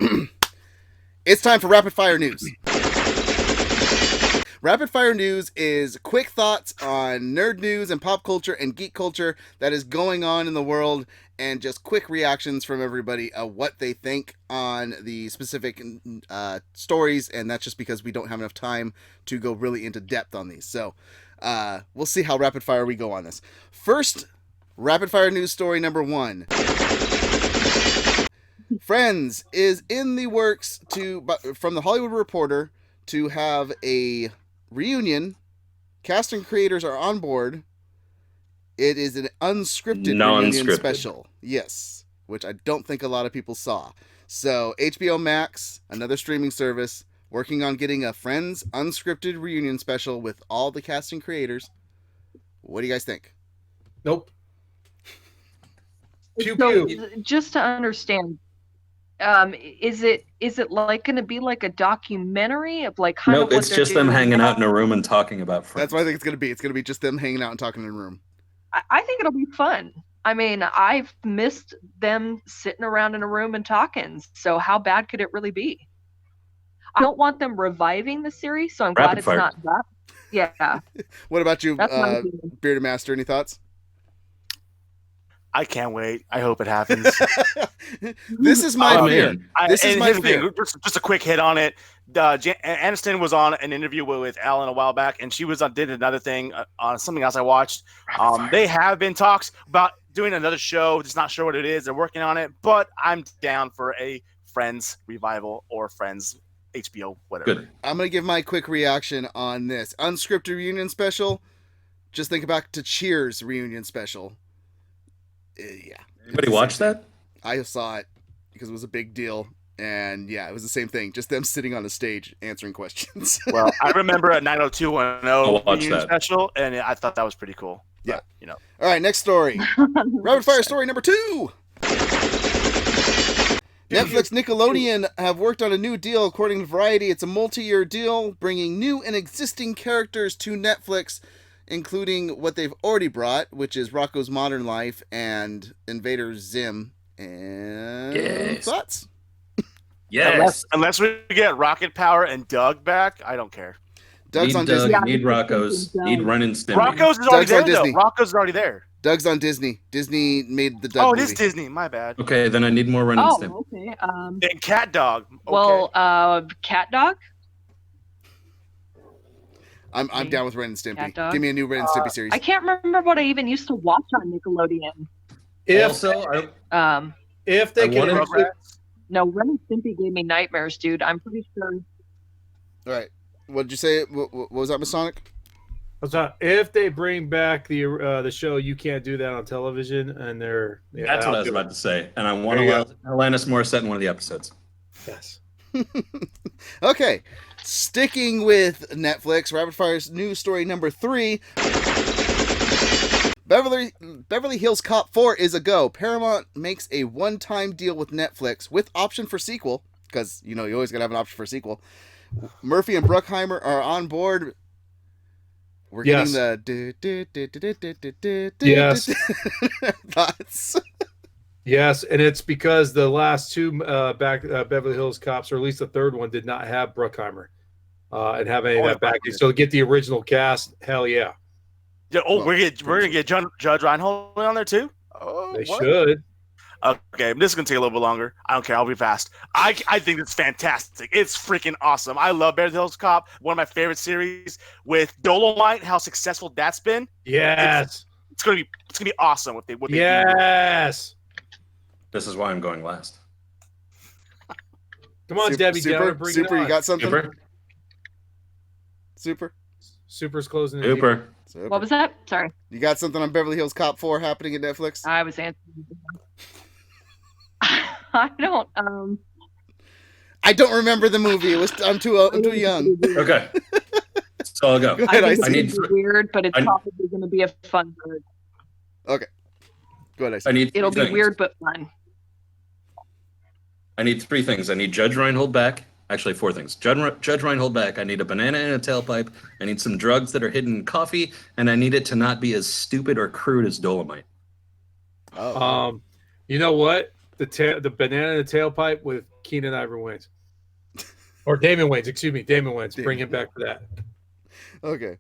S1: It's time for rapid fire news. Rapid Fire News is quick thoughts on nerd news and pop culture and geek culture that is going on in the world, and just quick reactions from everybody of what they think on the specific stories, and that's just because we don't have enough time to go really into depth on these. So we'll see how rapid fire we go on this. First, Rapid Fire News story number 1. Friends is in the works from the Hollywood Reporter to have a reunion. Cast and creators are on board. It is an unscripted reunion special. Yes, which I don't think a lot of people saw. So HBO Max, another streaming service, working on getting a Friends unscripted reunion special with all the cast and creators. What do you guys think?
S4: Nope. Pew
S3: So,
S4: pew.
S3: just to understand, is it like going to be like a documentary of like kind
S6: Nope,
S3: of what
S6: it's
S3: they're
S6: just them
S3: doing
S6: hanging
S3: now?
S6: out in a room and talking about Friends.
S1: That's what I think it's going to be. It's going to be just them hanging out and talking in a room.
S3: I think it'll be fun. I mean, I've missed them sitting around in a room and talking. So how bad could it really be? I don't want them reviving the series, so I'm glad
S6: Rapid
S3: it's
S6: fire.
S3: not that. Yeah,
S1: What about you,
S3: that's my opinion.
S1: Bearded Master? Any thoughts?
S5: I can't wait. I hope it happens.
S1: This is my
S6: Oh,
S1: fear.
S6: man.
S1: This is
S5: and
S1: my
S5: here's the thing,
S1: fear.
S5: just a quick hit on it. Aniston was on an interview with Alan a while back, and she did another thing on something else I watched. They have been talks about doing another show. Just not sure what it is. They're working on it, but I'm down for a Friends revival or Friends HBO, whatever.
S6: Good.
S1: I'm going to give my quick reaction on this. Unscripted reunion special. Just think back to Cheers reunion special. Yeah.
S6: Anybody watch that?
S1: I saw it because it was a big deal. And yeah, it was the same thing. Just them sitting on a stage answering questions.
S5: Well, I remember a 90210
S6: watch
S5: reunion
S6: that.
S5: special, and I thought that was pretty cool.
S1: Yeah.
S5: But,
S1: All right, next story. Rapid fire story number 2. Netflix Nickelodeon have worked on a new deal. According to Variety, it's a multi-year deal bringing new and existing characters to Netflix, including what they've already brought, which is Rocko's Modern Life and Invader Zim. And
S6: Yes.
S1: thoughts?
S6: Yes.
S5: Unless we get Rocket Power and Doug back, I don't care.
S1: Doug's
S6: Need
S1: on
S6: Doug,
S1: Disney.
S3: Yeah.
S6: need Rocco's, need Ren and Stimpy.
S5: Rocco's is already
S1: Doug's on
S5: there, though.
S1: Disney.
S5: Rocco's is already there.
S1: Doug's on Disney. Disney made the Doug
S5: Oh, it
S1: movie.
S5: is Disney. My bad.
S6: Okay, then I need more Ren and
S3: Oh,
S6: Stimpy.
S3: okay.
S5: And Cat Dog. Okay.
S3: Well, Cat Dog.
S1: I'm down with Ren and Stimpy.
S3: Cat Dog?
S1: Give me a new Ren and Stimpy series.
S3: I can't remember what I even used to watch on Nickelodeon.
S4: If if they
S6: I
S4: can
S6: wanted-
S4: actually,
S3: No, Ren and Stimpy gave me nightmares, dude. I'm pretty sure.
S1: All right. What did you say? What was that, Masonic?
S4: if they bring back the show, You Can't Do That on Television, and they're
S6: That's what I was about to say. And I want
S4: There you
S6: Alanis Morissette in one of the episodes.
S4: Yes.
S1: Okay. Sticking with Netflix, Rapid Fire's news story number 3. Beverly Hills Cop 4 is a go. Paramount makes a one-time deal with Netflix with option for sequel, because, you always got to have an option for sequel. Murphy and Bruckheimer are on board. We're
S4: Yes.
S1: getting the...
S4: Yes.
S1: Thoughts?
S4: Yes, and it's because the last two Beverly Hills Cops, or at least the third one, did not have Bruckheimer and have any of that backing. So to get the original cast, hell yeah,
S5: Yeah, we're gonna get Judge Reinhold on there too. Oh,
S4: they
S5: what?
S4: should.
S5: Okay, this is gonna take a little bit longer. I don't care. I'll be fast. I think it's fantastic. It's freaking awesome. I love Beverly Hills Cop. One of my favorite series with Dolomite. How successful that's been.
S4: Yes,
S5: It's gonna be awesome. What they do.
S4: yes.
S6: This is why I'm going last.
S4: Come on, Debbie Downer, bring it on.
S1: You got something?
S6: Super.
S4: Super's closing. the
S6: Super.
S1: Super.
S3: What was that? Sorry,
S1: You got something on Beverly Hills Cop 4 happening at Netflix?
S3: I was answering. I don't.
S1: I don't remember the movie. I'm too young.
S6: Okay. So I'll go.
S1: Go ahead,
S3: I think
S6: I
S3: it's
S6: need
S3: gonna be weird, but it's
S6: I-
S3: probably going to be a fun bird.
S1: Go ahead,
S6: I need
S3: It'll
S6: three
S3: be
S6: things.
S3: weird but fun.
S6: I need 3 things. I need Judge Reinhold back. Actually, 4 things. Judge Reinhold back. I need a banana in a tailpipe. I need some drugs that are hidden in coffee, and I need it to not be as stupid or crude as Dolomite.
S1: Oh.
S4: You know what? The banana in the tailpipe with Keenan Ivory Wayans. Or Damon Wayans, excuse me, Damon Wayans. Bring him back for that.
S1: Okay.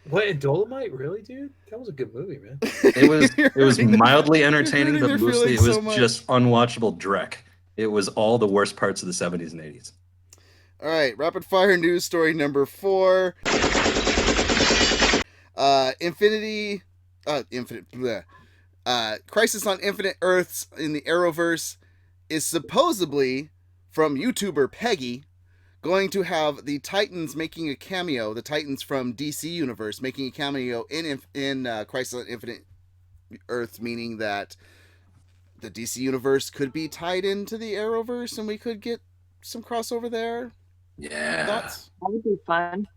S4: What, in Dolomite? Really, dude? That was a good movie, man.
S6: It was mildly entertaining,
S1: hurting
S6: but
S1: their
S6: mostly it
S1: feelings
S6: was
S1: so
S6: just unwatchable dreck. It was all the worst parts of the 70s and 80s.
S1: All right, rapid fire news story number 4. Crisis on Infinite Earths in the Arrowverse is supposedly, from YouTuber Peggy, going to have the Titans making a cameo, the Titans from DC Universe making a cameo in Crisis on Infinite Earths, meaning that the DC Universe could be tied into the Arrowverse and we could get some crossover there.
S6: Yeah.
S1: Thoughts?
S3: That would be fun.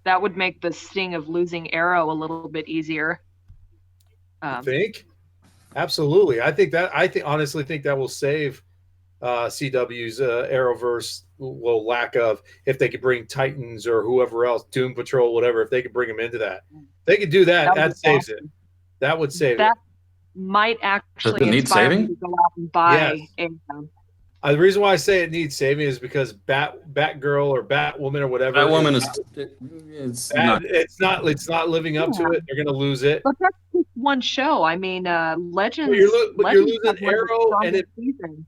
S3: That would make the sting of losing Arrow a little bit easier.
S4: You think? Absolutely. Honestly think that will save CW's Arrowverse, lack of, if they could bring Titans or whoever else, Doom Patrol, whatever, if they could bring them into that. If they could do that, that saves it. That would save it.
S3: Might actually
S6: Does it need
S3: inspire me
S6: saving?
S3: to go out and buy
S4: Yes.
S3: a
S4: The reason why I say it needs saving is because Batgirl or Batwoman or whatever.
S6: Batwoman
S4: it's not living up to it. They're gonna lose it.
S3: But that's just one show. I mean, Legends.
S4: But you're
S3: Legends
S4: losing
S3: had one of the
S4: Arrow and
S3: strongest seasons.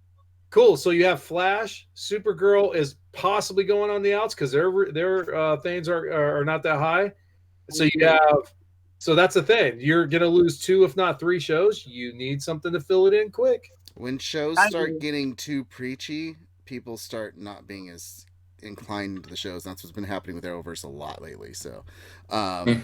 S4: Cool. So you have Flash, Supergirl is possibly going on the outs because their things are not that high. So you have. So that's the thing. You're gonna lose 2, if not 3 shows. You need something to fill it in quick.
S1: When shows start getting too preachy, people start not being as inclined to the shows. That's what's been happening with Arrowverse a lot lately. So,
S6: I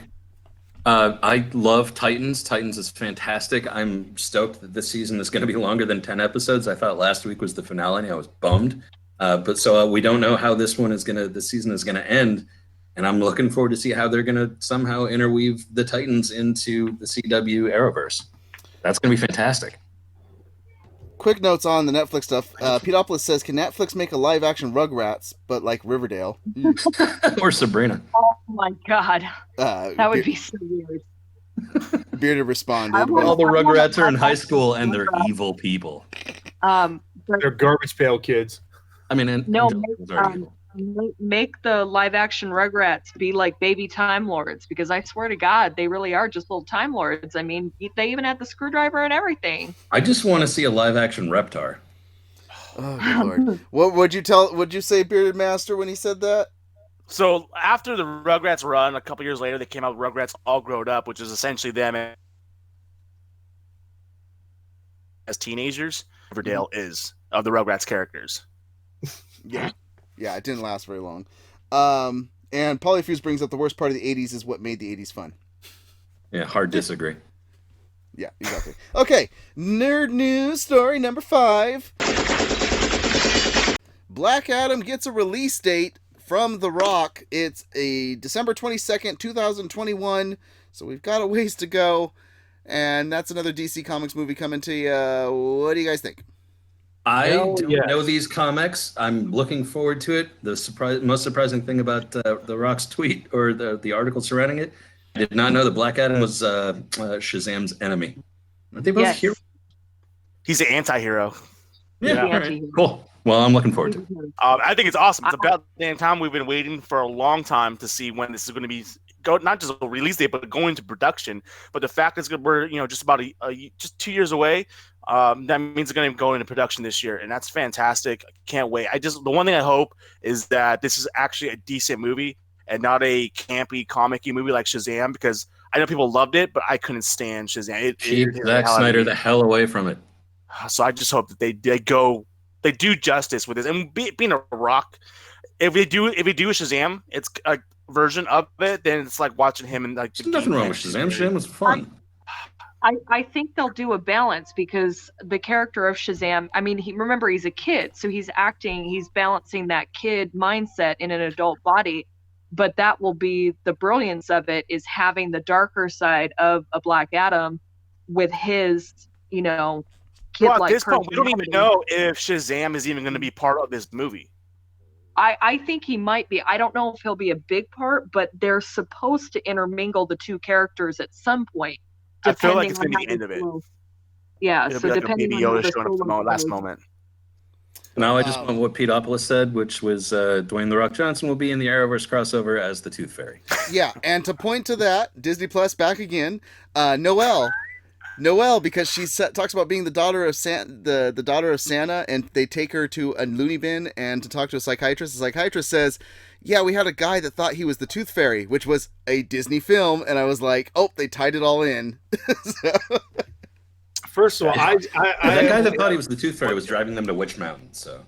S6: love Titans. Titans is fantastic. I'm stoked that this season is going to be longer than 10 episodes. I thought last week was the finale, and I was bummed. But we don't know how this season is gonna end, and I'm looking forward to see how they're gonna somehow interweave the Titans into the CW Arrowverse. That's gonna be fantastic.
S1: quick notes on the Netflix stuff. Pedopolis says, can Netflix make a live-action Rugrats, but like Riverdale?
S6: Or Sabrina.
S3: Oh my god, that would be so weird.
S1: Bearded responded.
S6: All the Rugrats are in high school, and they're evil people.
S4: They're garbage pail kids.
S6: I mean,
S3: make the live action Rugrats be like baby Time Lords, because I swear to God, they really are just little Time Lords. I mean, they even had the screwdriver and everything.
S6: I just want to see a live action Reptar.
S1: Oh, good Lord. What'd you say, Bearded Master, when he said that?
S5: So after the Rugrats run, a couple years later, they came out with Rugrats All Grown Up, which is essentially them as teenagers. Riverdale is of the Rugrats characters.
S1: Yeah, it didn't last very long. And Polyfuse brings up the worst part of the 80s is what made the 80s fun.
S6: Yeah, hard disagree.
S1: Yeah, exactly. Okay, nerd news story number 5. Black Adam gets a release date from The Rock. It's a December 22nd, 2021, so we've got a ways to go. And that's another DC Comics movie coming to you. What do you guys think?
S6: I don't know these comics. I'm looking forward to it. The most surprising thing about The Rock's tweet or the article surrounding it, I did not know that Black Adam was Shazam's enemy. Aren't they both heroes?
S5: He's an anti-hero.
S6: Yeah, all right. Cool. Well, I'm looking forward to it.
S5: I think it's awesome. It's about the damn time. We've been waiting for a long time to see when this is going to be not just a release date, but going into production. But the fact is, we're just about just 2 years away. That means it's going to go into production this year, and that's fantastic. I can't wait. The one thing I hope is that this is actually a decent movie and not a campy, comic-y movie like Shazam, because I know people loved it, but I couldn't stand Shazam.
S6: Keep Zack Snyder the hell away from it.
S5: So I just hope that they do justice with this. And being a Rock, if they do a Shazam, it's a version of it, then it's like watching him and like.
S6: There's nothing wrong with Shazam. Shazam was fun.
S3: I think they'll do a balance, because the character of Shazam, I mean, remember, he's a kid, so he's balancing that kid mindset in an adult body. But that will be the brilliance of it, is having the darker side of a Black Adam with his, kid-like
S5: well, at this point, we don't even know if Shazam is even going to be part of this movie.
S3: I think he might be. I don't know if he'll be a big part, but they're supposed to intermingle the two characters at some point.
S5: I feel like it's going to be the end of it.
S3: Yeah,
S5: It'll
S3: so
S5: be like
S3: depending
S5: a Baby
S3: on
S5: Yoda showing up at the last moment.
S6: Now I just want what Peteopolis said, which was Dwayne "The Rock" Johnson will be in the Arrowverse crossover as the Tooth Fairy.
S1: Yeah, and to point to that, Disney Plus back again. Noelle, because she talks about being the daughter of the daughter of Santa, and they take her to a loony bin and to talk to a psychiatrist. The psychiatrist says, "Yeah, we had a guy that thought he was the Tooth Fairy," which was a Disney film, and I was like, "Oh, they tied it all in." So.
S4: First of all,
S6: that guy that thought he was the Tooth Fairy was driving them to Witch Mountain. So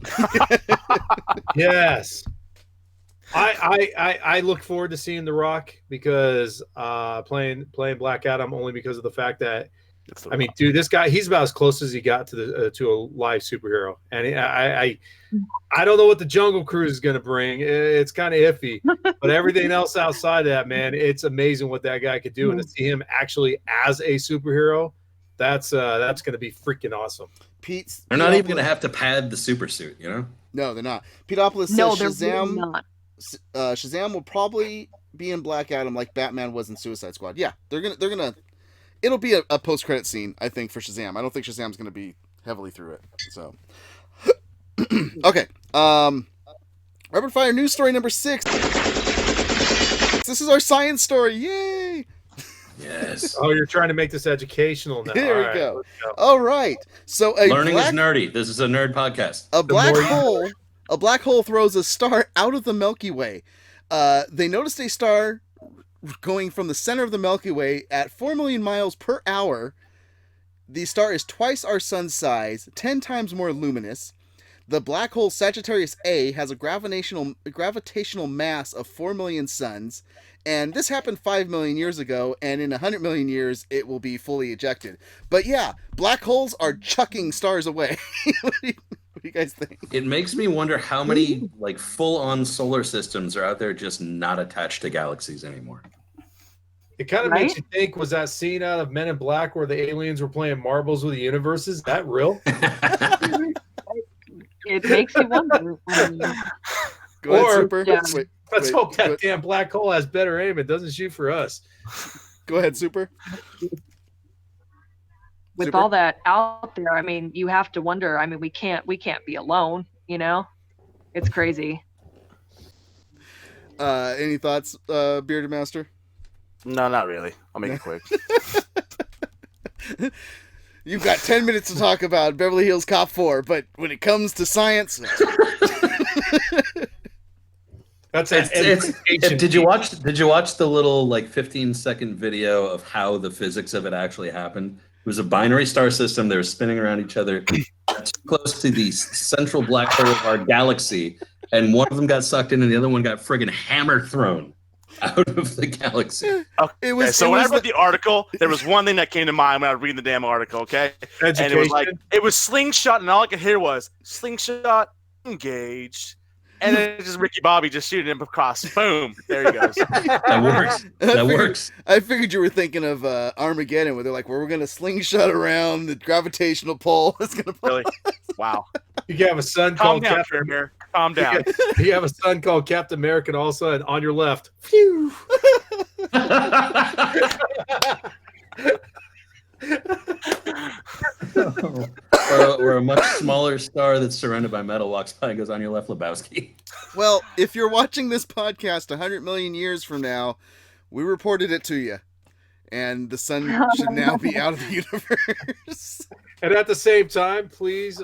S4: yes, I look forward to seeing The Rock because playing Black Adam only because of the fact that dude, this guy, he's about as close as he got to a live superhero, and I don't know what the Jungle Cruise is going to bring. It's kind of iffy, but everything else outside of that, man, it's amazing what that guy could do, and to see him actually as a superhero. That's going to be freaking awesome.
S6: They're not even going to have to pad the super suit, you know?
S1: No, they're not. Peteopolis says Shazam. Really not. Shazam will probably be in Black Adam like Batman was in Suicide Squad. Yeah, they're gonna. It'll be a post-credit scene, I think, for Shazam. I don't think Shazam's gonna be heavily through it. So, okay. Rapid fire news story number 6. This is our science story. Yay!
S6: Yes.
S4: Oh, you're trying to make this educational now.
S1: There we go. All right. So
S6: learning is nerdy. This is a nerd podcast.
S1: A black hole throws a star out of the Milky Way. They noticed a star going from the center of the Milky Way at 4 million miles per hour. The star is twice our sun's size, 10 times more luminous. The black hole Sagittarius A has a gravitational mass of 4 million suns. And this happened 5 million years ago, and in 100 million years, it will be fully ejected. But yeah, black holes are chucking stars away. What do you guys think?
S6: It makes me wonder how many like full-on solar systems are out there just not attached to galaxies anymore.
S4: It kind of makes you think, was that scene out of Men in Black where the aliens were playing marbles with the universe? Is that real?
S3: It makes you wonder.
S1: Go ahead, Super.
S3: Yeah.
S4: Let's hope that damn black hole has better aim. It doesn't shoot for us.
S1: Go ahead, Super.
S3: With all that out there, I mean, you have to wonder. I mean, we can't be alone. You know, it's crazy.
S1: Any thoughts, Bearded Master?
S5: No, not really. I'll make it quick.
S1: You've got 10 minutes to talk about Beverly Hills Cop 4, but when it comes to science.
S6: Did you watch the little like 15-second video of how the physics of it actually happened? It was a binary star system. They were spinning around each other too close to the central black hole of our galaxy, and one of them got sucked in and the other one got friggin' hammer thrown out of the galaxy.
S5: Okay, when I read the article, there was one thing that came to mind when I was reading the damn article, okay?
S4: Education.
S5: And it was like, it was slingshot, and all I could hear was slingshot engaged. And then just Ricky Bobby just shooting him across. Boom. There he goes.
S6: That works. That works.
S1: I figured you were thinking of Armageddon, where they're like, we're going to slingshot around the gravitational pull. It's going to
S5: really? Wow.
S4: You have a son called Captain
S5: America. Calm down.
S4: You have a son called Captain America, and also, and on your left, phew.
S6: Or a much smaller star that's surrounded by metal walks by and goes on your left, Lebowski.
S1: Well, if you're watching this podcast 100 million years from now, we reported it to you. And the sun should now be out of the universe.
S4: And at the same time, please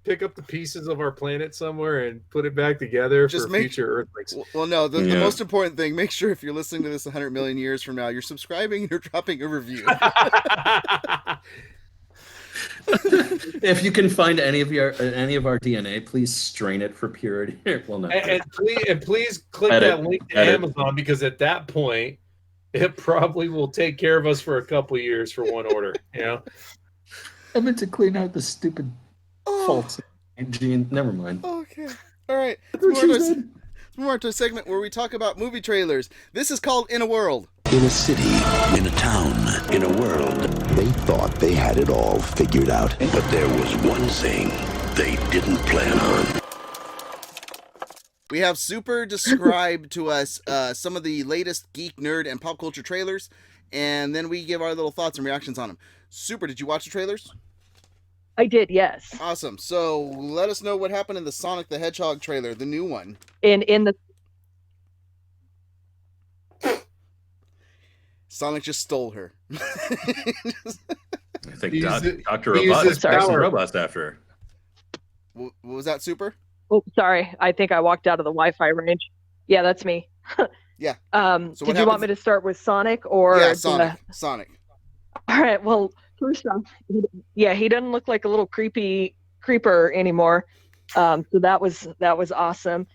S4: pick up the pieces of our planet somewhere and put it back together for future Earthlings.
S1: Well, no, the most important thing, make sure if you're listening to this 100 million years from now, you're subscribing and you're dropping a review.
S6: If you can find any of our DNA, please strain it for purity. Well, no.
S4: And please click that link to Amazon, because at that point, it probably will take care of us for a couple of years for one order. You know,
S6: I meant to clean out the stupid faults. Gene, never mind.
S1: Okay, all right. Let's move on to a segment where we talk about movie trailers. This is called In a World.
S7: In a city, in a town, in a world, they thought they had it all figured out. But there was one thing they didn't plan on.
S1: We have Super describe to us some of the latest geek, nerd, and pop culture trailers, and then we give our little thoughts and reactions on them. Super, did you watch the trailers?
S3: I did, yes.
S1: Awesome. So let us know what happened in the Sonic the Hedgehog trailer, the new one.
S3: In the
S1: Sonic just stole her.
S6: I think
S4: Dr.
S6: Dr. Robot is
S3: Sorry.
S6: some robots after her.
S1: What was that, Super?
S3: Oh, sorry. I think I walked out of the Wi-Fi range. Yeah, that's me.
S1: Yeah.
S3: So
S1: So
S3: did you want me to start with Sonic or
S1: Yeah, Sonic. Sonic.
S3: All right. Well, first off, he doesn't look like a little creeper anymore. So that was awesome.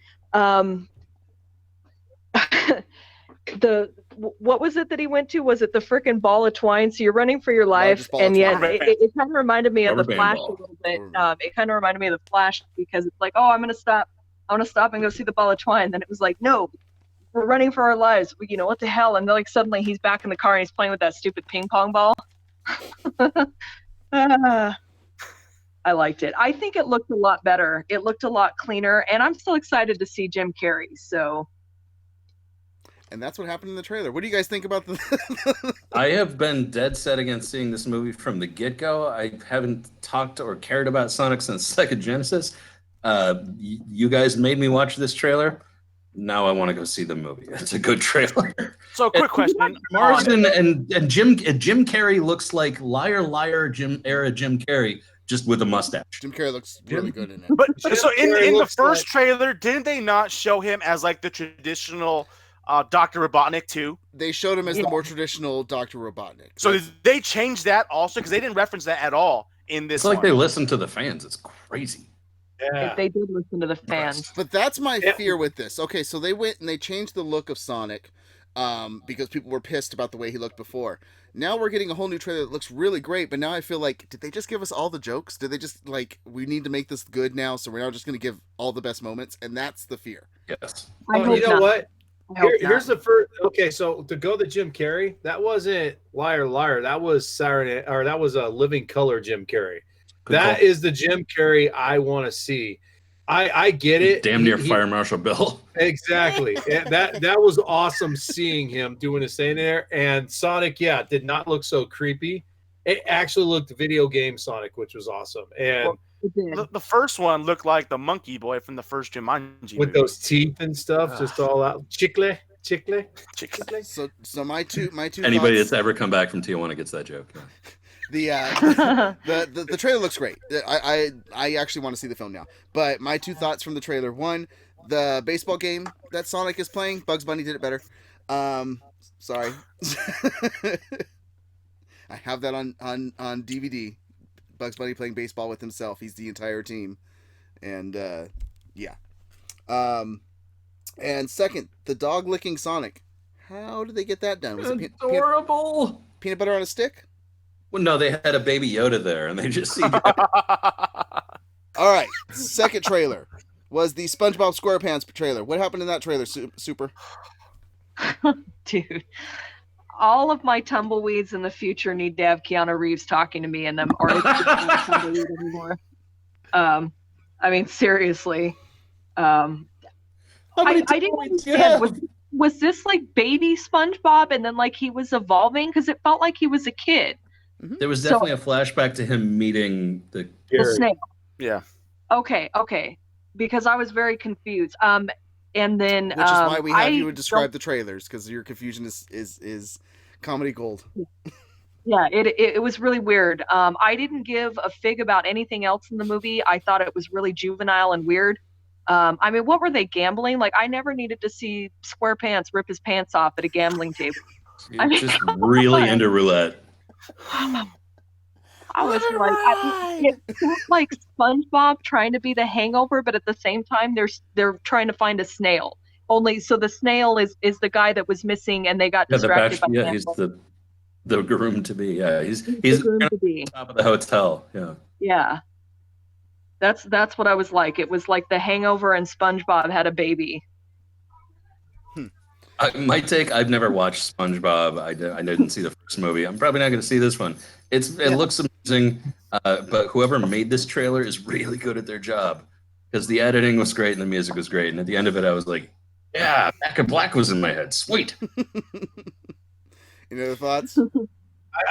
S3: What was it that he went to? Was it the frickin' ball of twine? So you're running for your life,
S1: Largest ball of
S3: and yet
S5: twine.
S3: it kind of reminded me of
S6: Rubber
S3: the
S6: band
S3: Flash
S6: ball.
S3: a little bit. It kind of reminded me of the Flash because it's like, oh, I'm gonna stop and go see the ball of twine. Then it was like, no, we're running for our lives. You know what the hell? And then like suddenly he's back in the car and he's playing with that stupid ping pong ball. I liked it. I think it looked a lot better. It looked a lot cleaner, and I'm still excited to see Jim Carrey. So.
S1: And that's what happened in the trailer. What do you guys think about the?
S6: I have been dead set against seeing this movie from the get-go. I haven't talked or cared about Sonic since Sega Genesis. You guys made me watch this trailer. Now I want to go see the movie. It's a good trailer.
S5: So, quick question.
S6: Marsden and Jim Carrey looks like Liar Jim Carrey, just with a mustache.
S1: Jim Carrey looks really good in it.
S5: But so in the
S4: looks
S5: first
S4: like-
S5: trailer, didn't they not show him as like the traditional Dr. Robotnik too?
S1: They showed him as the more traditional Dr. Robotnik.
S5: So did they change that also? Because they didn't reference that at all in this.
S6: It's like
S5: one.
S6: they listen to the fans. It's crazy.
S4: Yeah.
S3: If they did listen to the fans.
S1: But that's my fear with this. Okay, so they went and they changed the look of Sonic because people were pissed about the way he looked before. Now we're getting a whole new trailer that looks really great, but now I feel like, did they just give us all the jokes? Did they just, like, we need to make this good now, so we're now just going to give all the best moments? And that's the fear.
S6: Yes.
S3: I hope
S4: You know
S3: not.
S4: what?
S3: I hope
S4: Here's
S3: not.
S4: the first. Okay, so to go to Jim Carrey, that wasn't Liar. That was Saturday, or that was a Living Color Jim Carrey.
S6: Good
S4: That
S6: call.
S4: is the Jim Carrey I want to see. I get it.
S6: Damn near
S4: He-
S6: Fire Marshal Bill.
S4: Exactly. that was awesome seeing him doing his thing there. And Sonic, yeah, did not look so creepy. It actually looked video game Sonic, which was awesome. And
S3: It did.
S5: The first one looked like the monkey boy from the first Jumanji
S4: with
S5: movie.
S4: those teeth and stuff, just all out. Chicle.
S1: So my two
S6: Anybody
S1: thoughts,
S6: that's ever come back from Tijuana gets that joke.
S1: the trailer looks great. I actually want to see the film now. But my two thoughts from the trailer: one, the baseball game that Sonic is playing. Bugs Bunny did it better. Sorry. I have that on DVD. Bugs Bunny playing baseball with himself. He's the entire team, and yeah. And second, the dog licking Sonic. How did they get that done? Was it
S6: Adorable.
S1: peanut butter on a stick?
S6: Well, no, they had a baby Yoda there, and they just see.
S1: All right. Second trailer was the SpongeBob SquarePants trailer. What happened in that trailer, Super?
S3: Dude, all of my tumbleweeds in the future need to have Keanu Reeves talking to me, and them aren't tumbleweed anymore. I mean, seriously. I didn't understand. Was this like baby SpongeBob, and then like he was evolving? Because it felt like he was a kid.
S6: There was definitely a flashback to him meeting the.
S3: The snail.
S5: Yeah.
S3: Okay. Because I was very confused. And then
S1: Which is why we have you describe
S3: don't-
S1: the trailers, because your confusion is comedy gold.
S3: Yeah, it was really weird. I didn't give a fig about anything else in the movie. I thought it was really juvenile and weird. I mean, what were they gambling? Like, I never needed to see Squarepants rip his pants off at a gambling table. I mean,
S6: Just really into roulette.
S3: I was like, it's like SpongeBob trying to be the Hangover, but at the same time, they're trying to find a snail. Only so the snail is the guy that was missing, and they got distracted by
S6: he's
S3: Campbell.
S6: the groom to be. Yeah, he's
S3: The groom to be.
S6: top of the hotel. Yeah.
S3: Yeah. That's what I was like. It was like the Hangover and SpongeBob had a baby.
S6: My take, I've never watched SpongeBob. I didn't see the first movie. I'm probably not going to see this one. It looks amazing, but whoever made this trailer is really good at their job, because the editing was great and the music was great. And at the end of it, I was like, yeah, Back in Black was in my head. Sweet.
S1: Any other thoughts?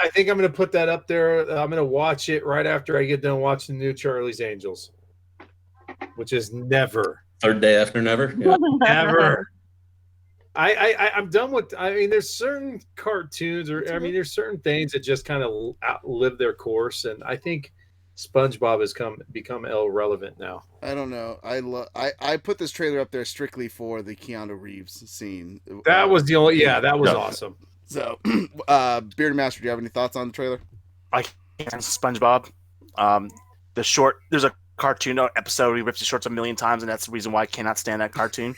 S4: I think I'm going to put that up there. I'm going to watch it right after I get done watching the new Charlie's Angels, which is never.
S6: Third day after never. Yeah.
S4: Never. I'm done with. I mean, there's certain cartoons, there's certain things that just kind of outlive their course, and I think SpongeBob has become irrelevant now.
S1: I don't know. I put this trailer up there strictly for the Keanu Reeves scene.
S4: That was the only. Yeah, that was awesome.
S1: So, Bearded Master, do you have any thoughts on the trailer?
S5: I can't. SpongeBob. There's a cartoon episode where he rips his shorts a million times, and that's the reason why I cannot stand that cartoon.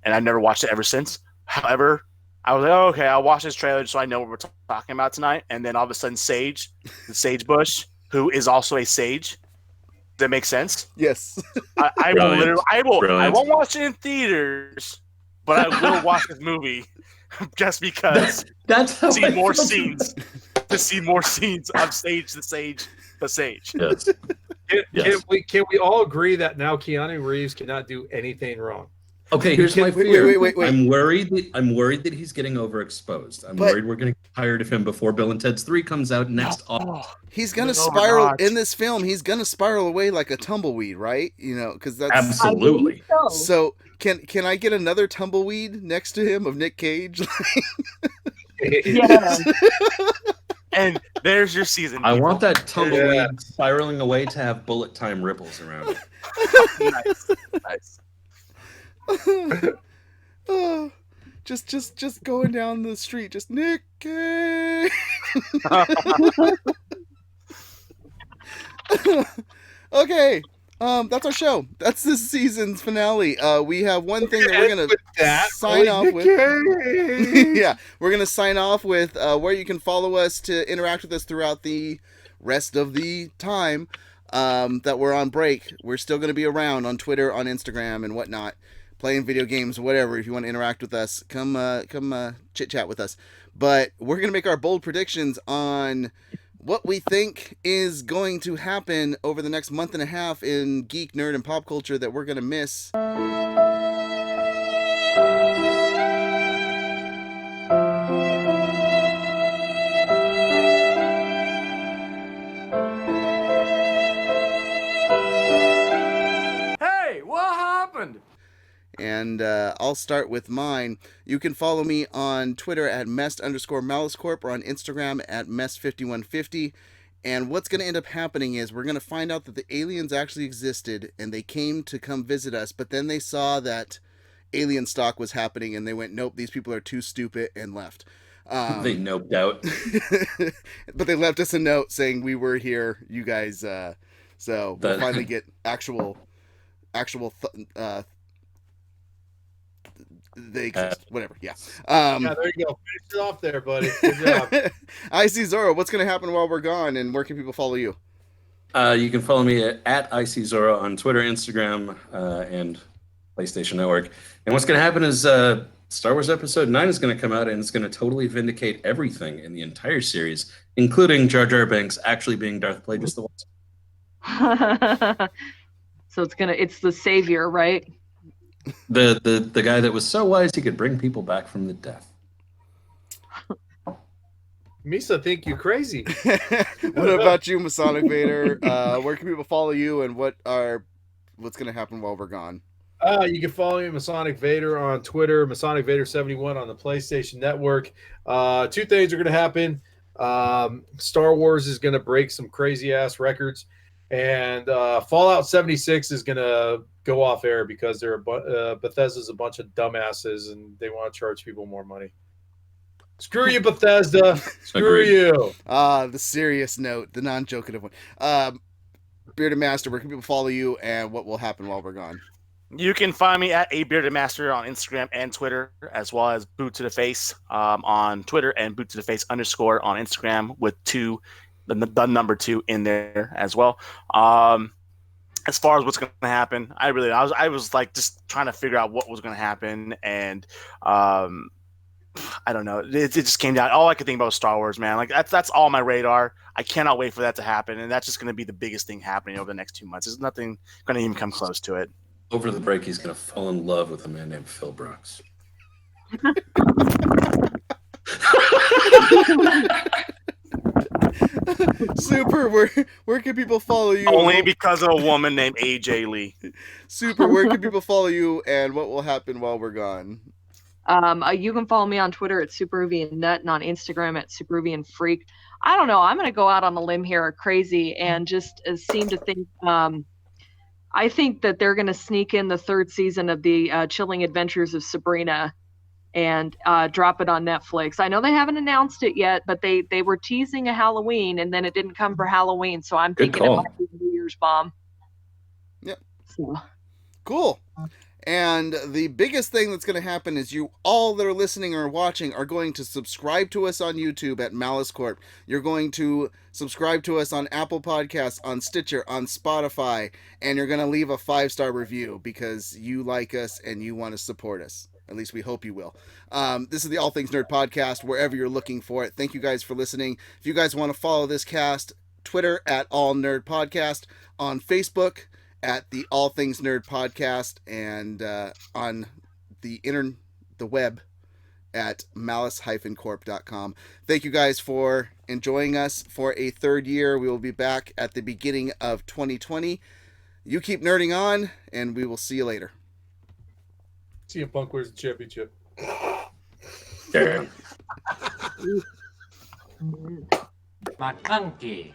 S5: And I've never watched it ever since. However, I was like, oh, okay, I'll watch this trailer just so I know what we're talking about tonight. And then all of a sudden, Sage, the Sage Bush, who is also a sage. Does that make sense?
S1: Yes.
S5: I won't watch it in theaters, but I will watch this movie just because
S6: That's how
S5: to see more scenes of Sage the Sage.
S6: Yes.
S4: Can we all agree that now Keanu Reeves cannot do anything wrong?
S6: Okay, here's my fear.
S1: Wait.
S6: I'm worried that he's getting overexposed. I'm worried we're getting tired of him before Bill and Ted's 3 comes out next August.
S1: He's gonna spiral in this film. He's gonna spiral away like a tumbleweed, right? You know, because that's
S6: Absolutely.
S1: So can I get another tumbleweed next to him of Nick Cage?
S3: Yeah.
S5: And there's your season.
S6: I want that tumbleweed spiraling away to have bullet time ripples around it.
S5: Nice.
S1: Oh, just going down the street, just Nick Cage. Okay, that's our show. That's this season's finale. We have one thing that we're gonna sign off with. Yeah, we're gonna sign off with where you can follow us to interact with us throughout the rest of the time that we're on break. We're still gonna be around on Twitter, on Instagram, and whatnot, playing video games, whatever. If you want to interact with us, come chit chat with us. But we're gonna make our bold predictions on what we think is going to happen over the next month and a half in geek, nerd, and pop culture that we're going to miss.
S5: Hey, what happened?
S1: And I'll start with mine. You can follow me on Twitter at @mest_Malice Corp or on Instagram at mest5150. And what's going to end up happening is we're going to find out that the aliens actually existed and they came to come visit us, but then they saw that alien stock was happening and they went, nope, these people are too stupid, and left.
S6: They noped out.
S1: But they left us a note saying we were here, you guys. So we'll finally get actual they exist. Whatever. Yeah.
S4: Yeah, there you go. Finish it off there, buddy. Good job.
S1: IC Zoro, what's going to happen while we're gone, and where can people follow you?
S6: You can follow me at IC Zoro on Twitter, Instagram, and PlayStation Network. And what's going to happen is Star Wars Episode 9 is going to come out, and it's going to totally vindicate everything in the entire series, including Jar Jar Binks actually being Darth Plagueis the Wise.
S3: So it's the savior, right?
S6: The guy that was so wise he could bring people back from the death.
S4: Misa think you crazy.
S1: What about you, Masonic Vader? Where can people follow you, and what's going to happen while we're gone?
S4: You can follow me, Masonic Vader, on Twitter, Masonic Vader 71 on the PlayStation Network. 2 things are going to happen. Star Wars is going to break some crazy ass records, and Fallout 76 is going to go off air because Bethesda's a bunch of dumbasses and they want to charge people more money. Screw you, Bethesda. Screw you.
S1: The serious note, the non-joking one. Bearded Master, where can people follow you, and what will happen while we're gone?
S5: You can find me at @beardedmaster on Instagram and Twitter, as well as Boot to the Face on Twitter and Boot to the Face _ on Instagram with the number 2 in there as well. As far as what's going to happen, I was like just trying to figure out what was going to happen, and I don't know. It just came down. All I could think about was Star Wars, man. Like that's all my radar. I cannot wait for that to happen, and that's just going to be the biggest thing happening over the next 2 months. There's nothing going to even come close to it.
S6: Over the break, he's going to fall in love with a man named Phil Brooks.
S1: Super, where can people follow you?
S5: Only because of a woman named AJ Lee.
S1: Super, where can people follow you, and what will happen while we're gone?
S3: You can follow me on Twitter at SuperUvianNut and on Instagram at SuperUvianFreak. I don't know. I'm going to go out on a limb here, crazy, and just seem to think. I think that they're going to sneak in the third season of the Chilling Adventures of Sabrina and drop it on Netflix. I know they haven't announced it yet, but they were teasing a Halloween, and then it didn't come for Halloween. So I'm thinking it might be a New Year's bomb.
S1: Yep.
S3: So.
S1: Cool. And the biggest thing that's going to happen is you all that are listening or watching are going to subscribe to us on YouTube at Malice Corp. You're going to subscribe to us on Apple Podcasts, on Stitcher, on Spotify, and you're going to leave a 5-star review because you like us and you want to support us. At least we hope you will. This is the All Things Nerd podcast, wherever you're looking for it. Thank you guys for listening. If you guys want to follow this cast, Twitter at All Nerd Podcast, on Facebook at the All Things Nerd Podcast, and on the web at malice-corp.com. Thank you guys for enjoying us for a third year. We will be back at the beginning of 2020. You keep nerding on, and we will see you later.
S4: CM Punk wins the championship.
S8: McLunky.